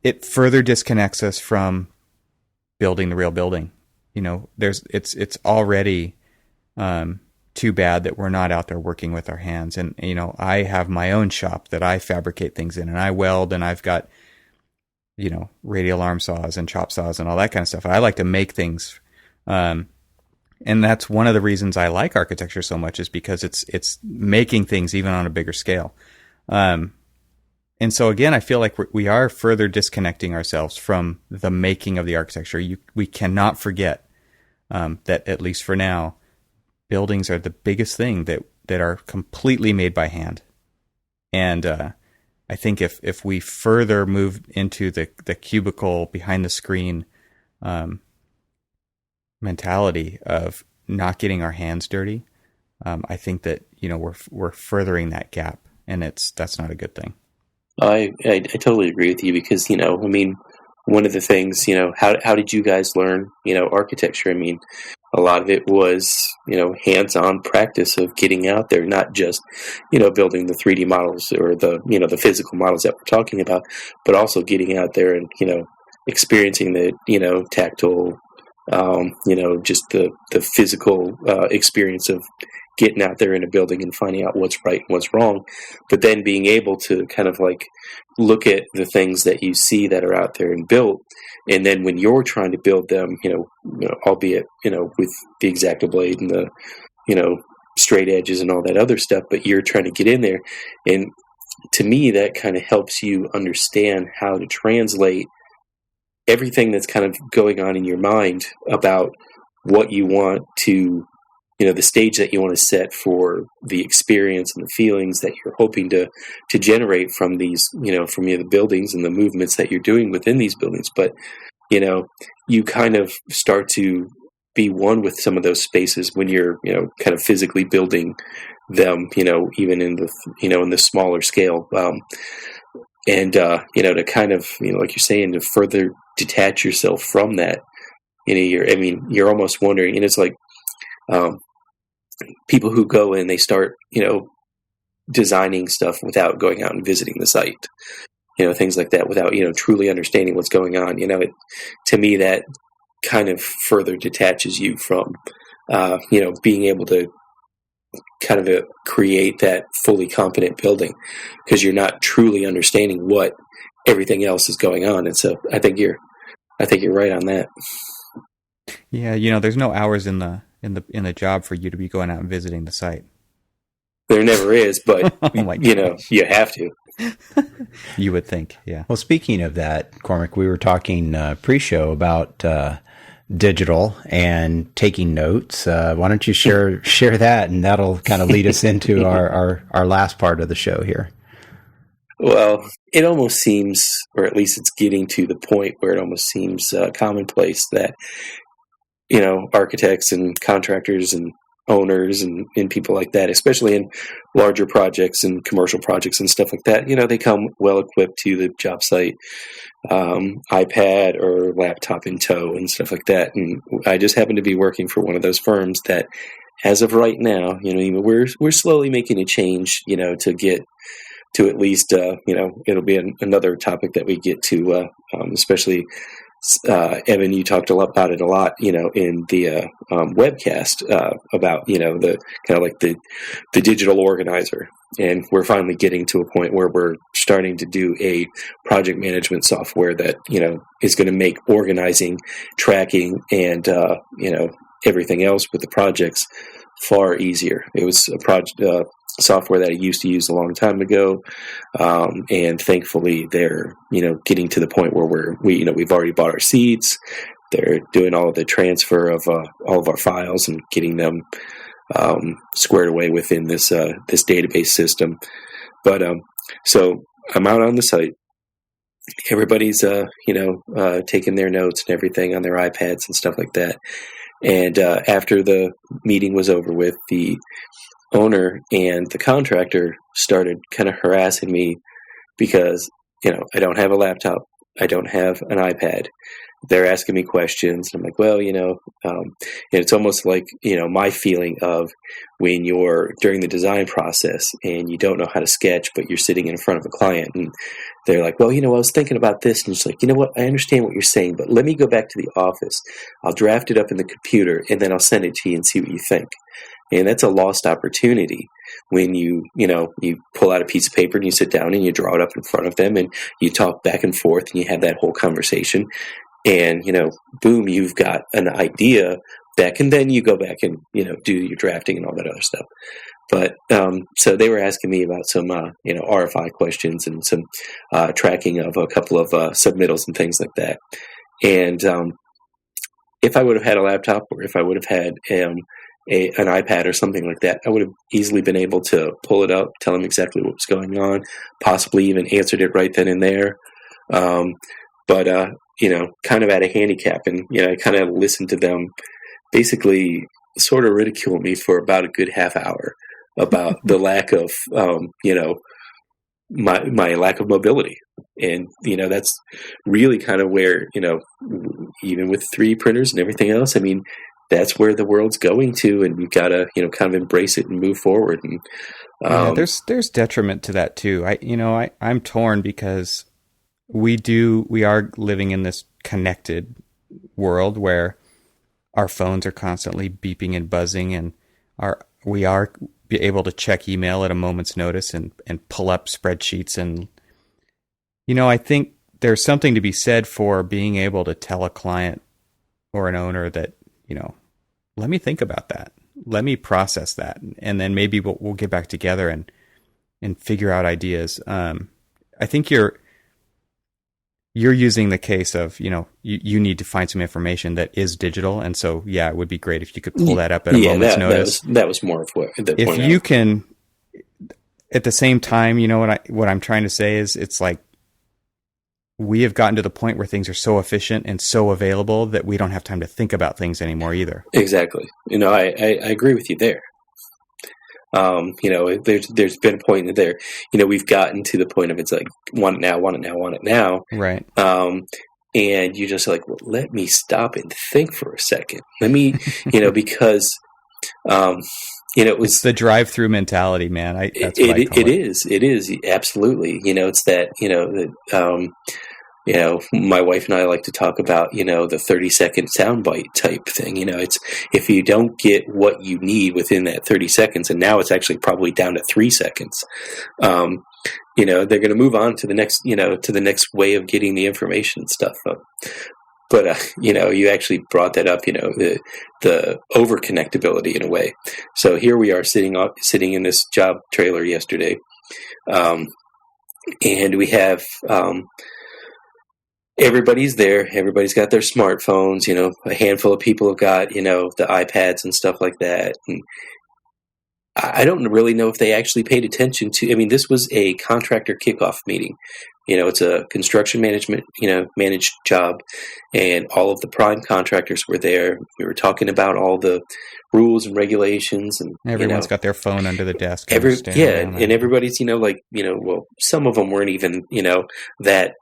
it further disconnects us from building the real building. It's already too bad that we're not out there working with our hands. And, I have my own shop that I fabricate things in, and I weld, and I've got, radial arm saws and chop saws and all that kind of stuff. I like to make things. And that's one of the reasons I like architecture so much, is because it's making things even on a bigger scale. And so again, I feel like we are further disconnecting ourselves from the making of the architecture. We cannot forget that, at least for now, buildings are the biggest thing that are completely made by hand. And I think if we further move into the cubicle behind the screen mentality of not getting our hands dirty, I think that we're furthering that gap, and that's not a good thing. I totally agree with you because, one of the things, how did you guys learn, architecture? A lot of it was, hands-on practice of getting out there, not just, building the 3D models or the physical models that we're talking about, but also getting out there and, experiencing the, tactile, just the physical experience of getting out there in a building and finding out what's right and what's wrong, but then being able to kind of like look at the things that you see that are out there and built, and then when you're trying to build them, albeit with the X-Acto blade and the straight edges and all that other stuff, but you're trying to get in there, and to me that kind of helps you understand how to translate everything that's kind of going on in your mind about what you want to, the stage that you want to set for the experience and the feelings that you're hoping to generate from these, from the buildings and the movements that you're doing within these buildings. But, you kind of start to be one with some of those spaces when you're, kind of physically building them, even in the, in the smaller scale. And to kind of, like you're saying, to further detach yourself from that, you're almost wondering, and it's like, people who go in, they start, designing stuff without going out and visiting the site, things like that, without, truly understanding what's going on. To me, that kind of further detaches you from, being able to kind of create that fully competent building, because you're not truly understanding what everything else is going on. And so I think you're right on that. Yeah. There's no hours in the job for you to be going out and visiting the site. There never is, but oh you have to. You would think, yeah. Well, speaking of that, Cormac, we were talking pre-show about digital and taking notes. Why don't you share that, and that'll kind of lead us into our last part of the show here. Well, it almost seems, or at least it's getting to the point where it almost seems commonplace that, architects and contractors and owners and people like that, especially in larger projects and commercial projects and stuff like that. They come well equipped to the job site, iPad or laptop in tow and stuff like that. And I just happen to be working for one of those firms that, as of right now, we're slowly making a change, to get to at least, it'll be another topic that we get to, especially, Evan, you talked about it a lot, in the webcast about, the kind of like the digital organizer. And we're finally getting to a point where we're starting to do a project management software that, is going to make organizing, tracking, and, everything else with the projects far easier. It was a project software that I used to use a long time ago, and thankfully they're getting to the point where we've already bought our seats. They're doing all of the transfer of all of our files and getting them squared away within this database system. But so I'm out on the site. Everybody's taking their notes and everything on their iPads and stuff like that. And after the meeting was over with, the owner and the contractor started kind of harassing me because, I don't have a laptop. I don't have an iPad. They're asking me questions. And I'm like, well, it's almost like, my feeling of when you're during the design process and you don't know how to sketch, but you're sitting in front of a client and they're like, well, I was thinking about this. And it's like, what, I understand what you're saying, but let me go back to the office. I'll draft it up in the computer and then I'll send it to you and see what you think. And that's a lost opportunity when you pull out a piece of paper and you sit down and you draw it up in front of them and you talk back and forth and you have that whole conversation. And, boom, you've got an idea back, and then you go back and, do your drafting and all that other stuff. But, so they were asking me about some, RFI questions and some tracking of a couple of submittals and things like that. And if I would have had a laptop or if I would have had an iPad or something like that, I would have easily been able to pull it up, tell them exactly what was going on, possibly even answered it right then and there. But kind of at a handicap. And, I kind of listened to them basically sort of ridicule me for about a good half hour about the lack of, my lack of mobility. And, that's really kind of where, even with 3D printers and everything else, I mean, that's where the world's going to, and we've got to, kind of embrace it and move forward. And there's detriment to that too. I'm torn because we are living in this connected world where our phones are constantly beeping and buzzing, and we are able to check email at a moment's notice and pull up spreadsheets. And, I think there's something to be said for being able to tell a client or an owner that, let me think about that. Let me process that. And then maybe we'll get back together and figure out ideas. I think you're using the case of, you need to find some information that is digital. And so, yeah, it would be great if you could pull that up at a moment's notice. That was more of what the if point you can, at the same time, what I'm trying to say is it's like we have gotten to the point where things are so efficient and so available that we don't have time to think about things anymore either. Exactly. I agree with you there. There's been a point there, we've gotten to the point of it's like, want it now, want it now, want it now. Right. And you're just like, well, let me stop and think for a second. Let me, because, it was it's the drive-through mentality, man. That's what I call it. It is absolutely, it's that, my wife and I like to talk about, the 30-second soundbite type thing. It's if you don't get what you need within that 30 seconds, and now it's actually probably down to 3 seconds, they're going to move on to the next, to the next way of getting the information and stuff. But, you actually brought that up, the over-connectability in a way. So here we are sitting in this job trailer yesterday, and we have everybody's there. Everybody's got their smartphones. A handful of people have got, the iPads and stuff like that. And I don't really know if they actually paid attention to. I mean, this was a contractor kickoff meeting. it's a construction management, managed job, and all of the prime contractors were there. We were talking about all the rules and regulations, and everyone's got their phone under the desk. And everybody's, well, some of them weren't even, that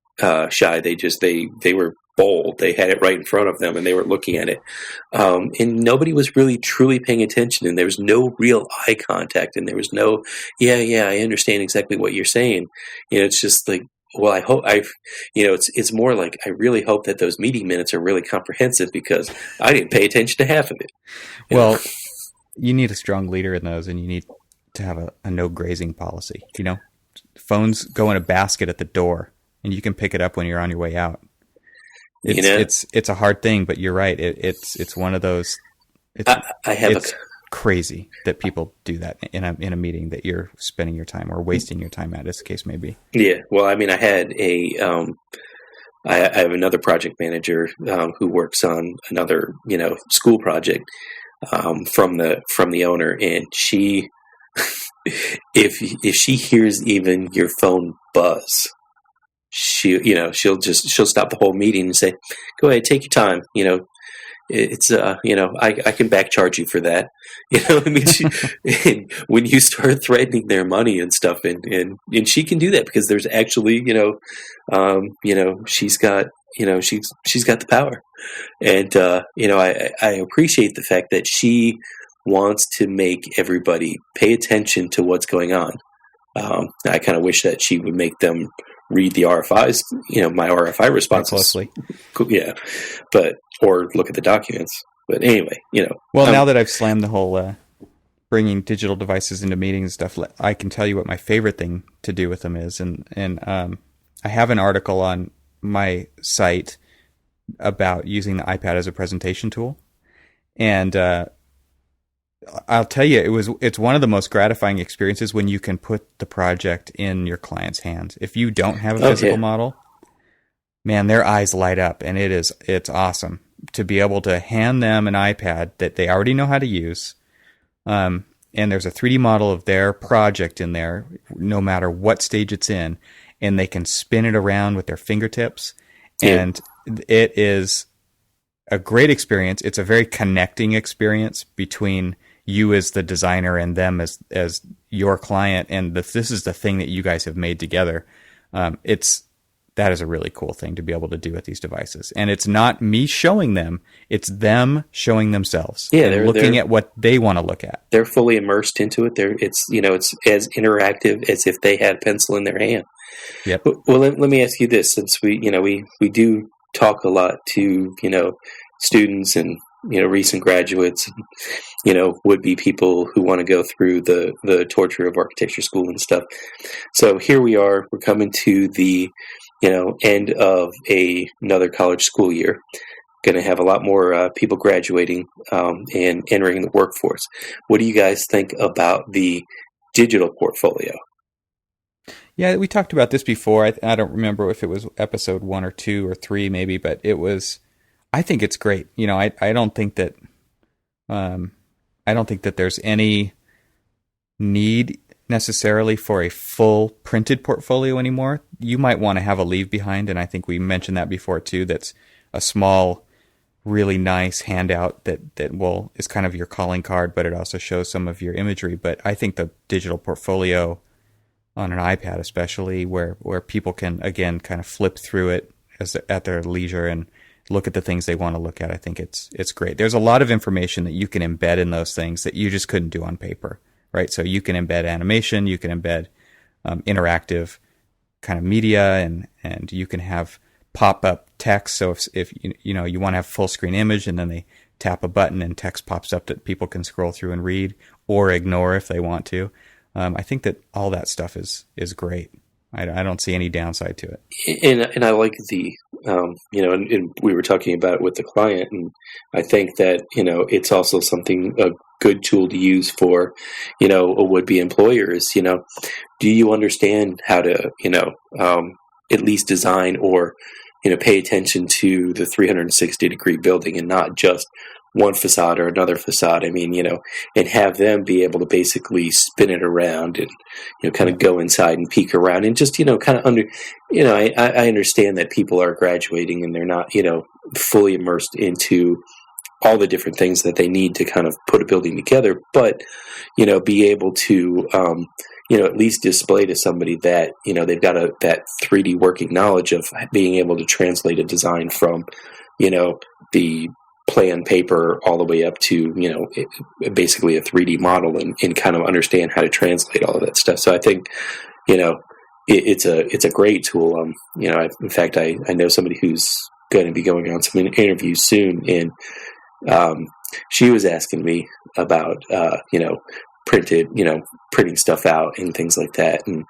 shy. They were bold. They had it right in front of them, and they were looking at it. And nobody was really truly paying attention, and there was no real eye contact, and there was no, I understand exactly what you're saying. It's just like, well, I hope it's more like, I really hope that those meeting minutes are really comprehensive, because I didn't pay attention to half of it. Well, you need a strong leader in those, and you need to have a no grazing policy. Phones go in a basket at the door, and you can pick it up when you're on your way out. It's a hard thing, but you're right. It's one of those. It's crazy that people do that in a meeting that you're spending your time or wasting your time at, as the case may be. Yeah. Well, I mean, I had I have another project manager who works on another school project from the owner, and she if she hears even your phone buzz, she'll stop the whole meeting and say, "Go ahead, take your time. It's I can back charge you for that." I mean, and when you start threatening their money and stuff, and she can do that because there's actually she's got she's got the power, and I appreciate the fact that she wants to make everybody pay attention to what's going on. I kind of wish that she would make them read the RFIs, my RFI responses closely. Yeah. Or look at the documents. But anyway, Well, now that I've slammed the whole bringing digital devices into meetings and stuff, I can tell you what my favorite thing to do with them is. And I have an article on my site about using the iPad as a presentation tool. And I'll tell you, it's one of the most gratifying experiences when you can put the project in your client's hands. If you don't have a physical model, man, their eyes light up, and it's awesome to be able to hand them an iPad that they already know how to use. And there's a 3D model of their project in there, no matter what stage it's in, and they can spin it around with their fingertips. Yeah. And it is a great experience. It's a very connecting experience between you as the designer and them as your client, and this is the thing that you guys have made together. That is a really cool thing to be able to do with these devices, and it's not me showing them; it's them showing themselves. Yeah, they're looking at what they want to look at. They're fully immersed into it. It's as interactive as if they had a pencil in their hand. Yep. Well, let me ask you this: since we do talk a lot to students and recent graduates, would-be people who want to go through the torture of architecture school and stuff. So here we are, we're coming to the, end of another college school year. Going to have a lot more people graduating and entering the workforce. What do you guys think about the digital portfolio? Yeah, we talked about this before. I don't remember if it was episode 1 or 2 or 3 maybe, but I think it's great. I don't think that there's any need necessarily for a full printed portfolio anymore. You might want to have a leave behind, and I think we mentioned that before too. That's a small, really nice handout that is kind of your calling card, but it also shows some of your imagery. But I think the digital portfolio on an iPad, especially where people can again kind of flip through it at their leisure and look at the things they want to look at. I think it's great. There's a lot of information that you can embed in those things that you just couldn't do on paper, right? So you can embed animation, you can embed interactive kind of media, and you can have pop-up text. So if you want to have full screen image, and then they tap a button and text pops up that people can scroll through and read or ignore if they want to. I think that all that stuff is great. I don't see any downside to it. And I like the, and we were talking about it with the client, and I think that, it's also a good tool to use for, a would-be employer is, do you understand how to, at least design or, pay attention to the 360-degree building and not just one facade or another facade. I mean, and have them be able to basically spin it around and, kind of go inside and peek around and just, kind of I understand that people are graduating and they're not, fully immersed into all the different things that they need to kind of put a building together, but, be able to, at least display to somebody that, they've got that 3D working knowledge of being able to translate a design from, the plan paper all the way up to, basically a 3D model and kind of understand how to translate all of that stuff. So I think, it's a great tool. In fact, I know somebody who's going to be going on some interviews soon, and she was asking me about, printing stuff out and things like that. And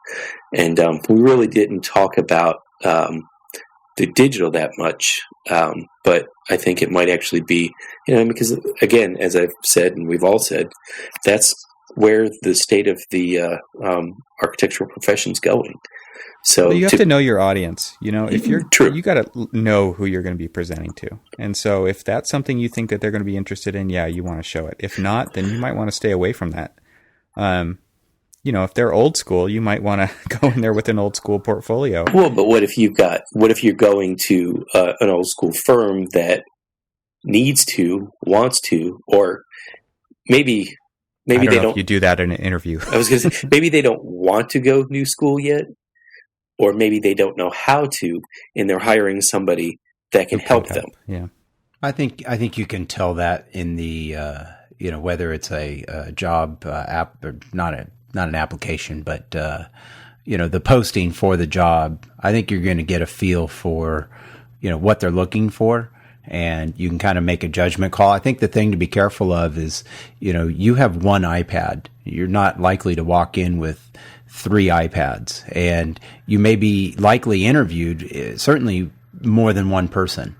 we really didn't talk about, the digital that much. But I think it might actually be, because again, as I've said, and we've all said, that's where the state of the architectural profession's going. So you have to know your audience. If you're true, you got to know who you're going to be presenting to. And so if that's something you think that they're going to be interested in, yeah, you want to show it. If not, then you might want to stay away from that. If they're old school, you might want to go in there with an old school portfolio. Well, but what if you're going to an old school firm that needs to, wants to, or maybe I don't they know don't. If you do that in an interview. I was going to say, maybe they don't want to go new school yet, or maybe they don't know how to, and they're hiring somebody that can help them. Yeah, I think you can tell that in the whether it's a job app or not an application, but the posting for the job. I think you're going to get a feel for what they're looking for, and you can kind of make a judgment call. I think the thing to be careful of is you have one iPad. You're not likely to walk in with 3 iPads, and you may be likely interviewed certainly more than one person.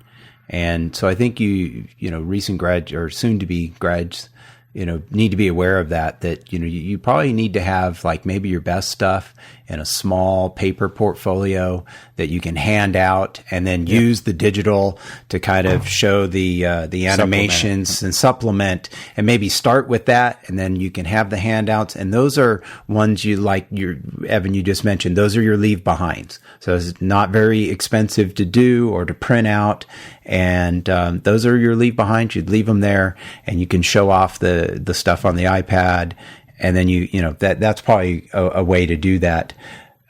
And so I think recent grads or soon to be grads, need to be aware of that you probably need to have like maybe your best stuff in a small paper portfolio that you can hand out, and then use the digital to kind of show the animations and supplement, and maybe start with that, and then you can have the handouts. And those are ones Evan, you just mentioned, those are your leave behinds. So it's not very expensive to do or to print out. And those are your leave behinds. You'd leave them there, and you can show off the stuff on the iPad. And then that's probably a way to do that.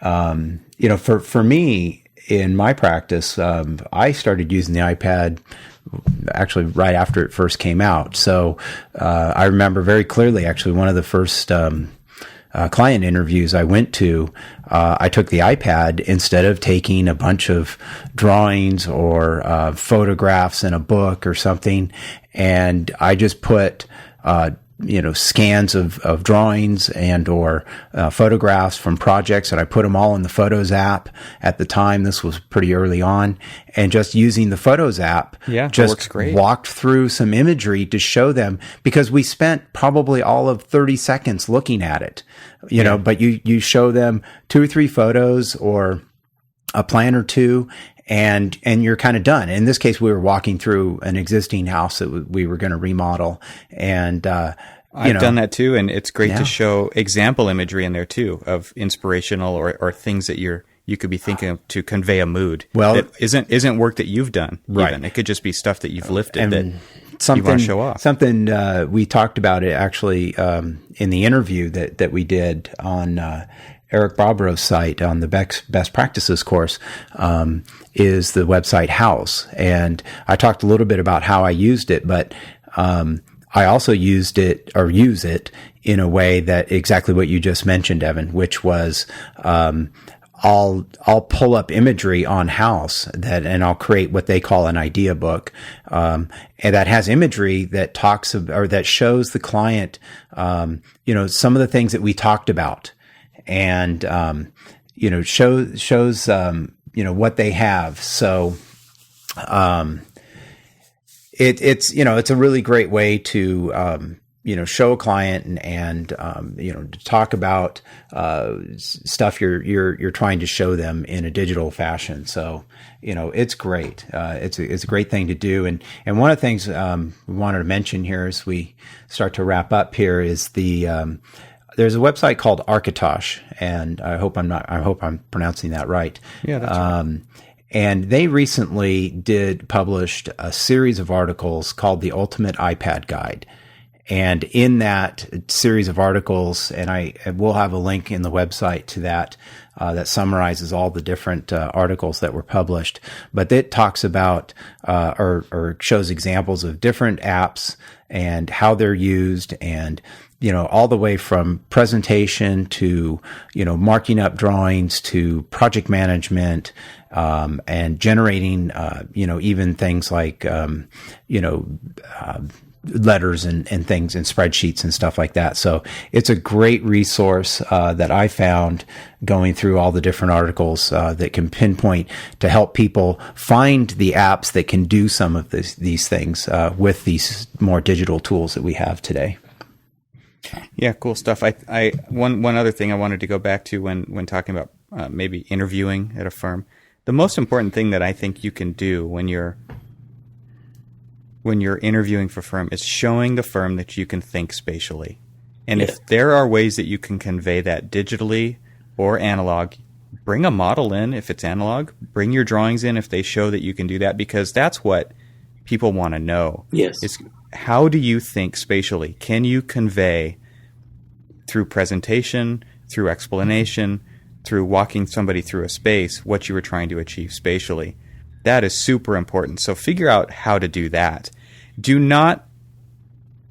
For me in my practice, I started using the iPad actually right after it first came out. So I remember very clearly, actually, one of the first client interviews I went to, I took the iPad instead of taking a bunch of drawings or photographs in a book or something, and I just put scans of drawings and or photographs from projects, and I put them all in the Photos app. At the time, this was pretty early on, and just using the Photos app, just works great. Walked through some imagery to show them, because we spent probably all of 30 seconds looking at it, but you show them 2 or 3 photos or a plan or 2, and you're kind of done. In this case, we were walking through an existing house that we were going to remodel, and I've done that too, and it's great to show example imagery in there too of inspirational or things that you could be thinking of to convey a mood. Well, that isn't work that you've done. Right, even. It could just be stuff that you've lifted and that you want to show off. Something we talked about it actually in the interview that we did on Eric Bobrow's site on the best practices course, is the website House. And I talked a little bit about how I used it, but I also use it in a way that exactly what you just mentioned, Evan, which was, I'll pull up imagery on House and I'll create what they call an idea book, and that has imagery that talks or that shows the client, some of the things that we talked about, and shows what they have. So, it's a really great way to show a client and to talk about stuff you're trying to show them in a digital fashion. So, it's great. It's a great thing to do. And one of the things we wanted to mention here as we start to wrap up here is there's a website called Archispeak, and I hope I'm pronouncing that right. Yeah, that's right. And they recently published a series of articles called The Ultimate iPad Guide. And in that series of articles, and we'll have a link in the website to that summarizes all the different articles that were published. But it talks about or shows examples of different apps and how they're used, and all the way from presentation to marking up drawings to project management, and generating even things like letters and things and spreadsheets and stuff like that. So it's a great resource that I found going through all the different articles that can pinpoint to help people find the apps that can do some of these things with these more digital tools that we have today. Yeah, cool stuff. One other thing I wanted to go back to when talking about maybe interviewing at a firm. The most important thing that I think you can do when you're interviewing for a firm is showing the firm that you can think spatially. And if there are ways that you can convey that digitally or analog, bring a model in if it's analog, bring your drawings in if they show that you can do that, because that's what people want to know. Yes. Is how do you think spatially? Can you convey through presentation, through explanation, through walking somebody through a space, what you were trying to achieve spatially? That is super important. So figure out how to do that. Do not,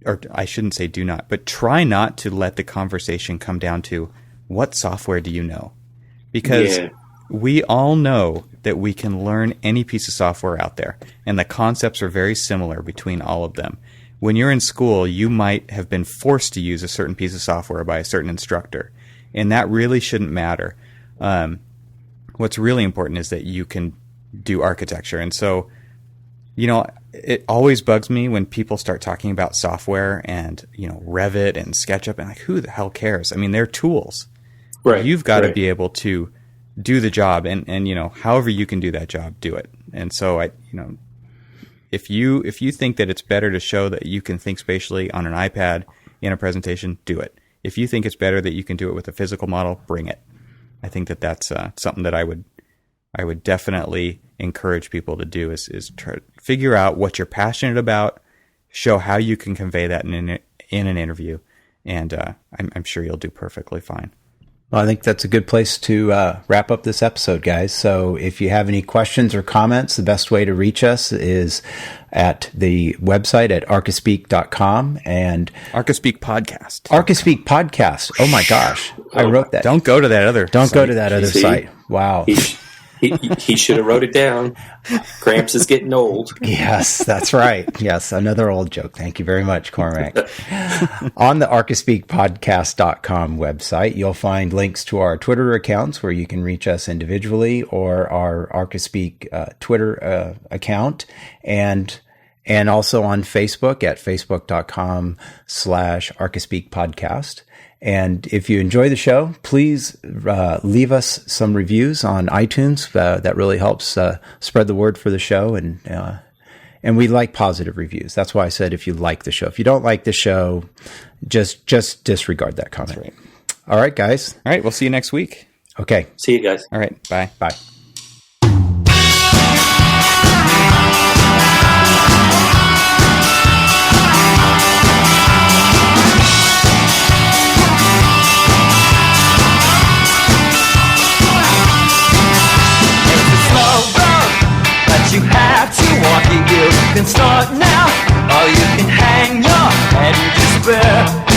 or I shouldn't say do not, but try not to let the conversation come down to what software do you know? Because we all know that we can learn any piece of software out there, and the concepts are very similar between all of them. When you're in school, you might have been forced to use a certain piece of software by a certain instructor, and that really shouldn't matter. What's really important is that you can do architecture. And so, it always bugs me when people start talking about software and, Revit and SketchUp, and like, who the hell cares? I mean, they're tools. Right. You've got to be able to do the job, and however you can do that job, do it. And so if you think that it's better to show that you can think spatially on an iPad in a presentation, do it. If you think it's better that you can do it with a physical model, bring it. I think that that's something that I would definitely encourage people to do is try to figure out what you're passionate about, show how you can convey that in an interview, and I'm sure you'll do perfectly fine. Well, I think that's a good place to wrap up this episode, guys. So if you have any questions or comments, the best way to reach us is at the website at archispeak.com and Archispeak Podcast. Archispeak Podcast. Oh my gosh. I wrote that. Don't go to that other Don't site. go to that other site. Wow. He should have wrote it down. Gramps is getting old. Yes, that's right. Yes, another old joke. Thank you very much, Cormac. On the archispeakpodcast.com website, you'll find links to our Twitter accounts where you can reach us individually, or our Archispeak Twitter account, and also on Facebook at facebook.com/archispeakpodcast. And if you enjoy the show, please leave us some reviews on iTunes. That really helps spread the word for the show. And we like positive reviews. That's why I said if you like the show. If you don't like the show, just disregard that comment. That's right. All right, guys. All right, we'll see you next week. Okay. See you guys. All right, bye. Bye. You have to walk it, you can start now, or you can hang your head in despair.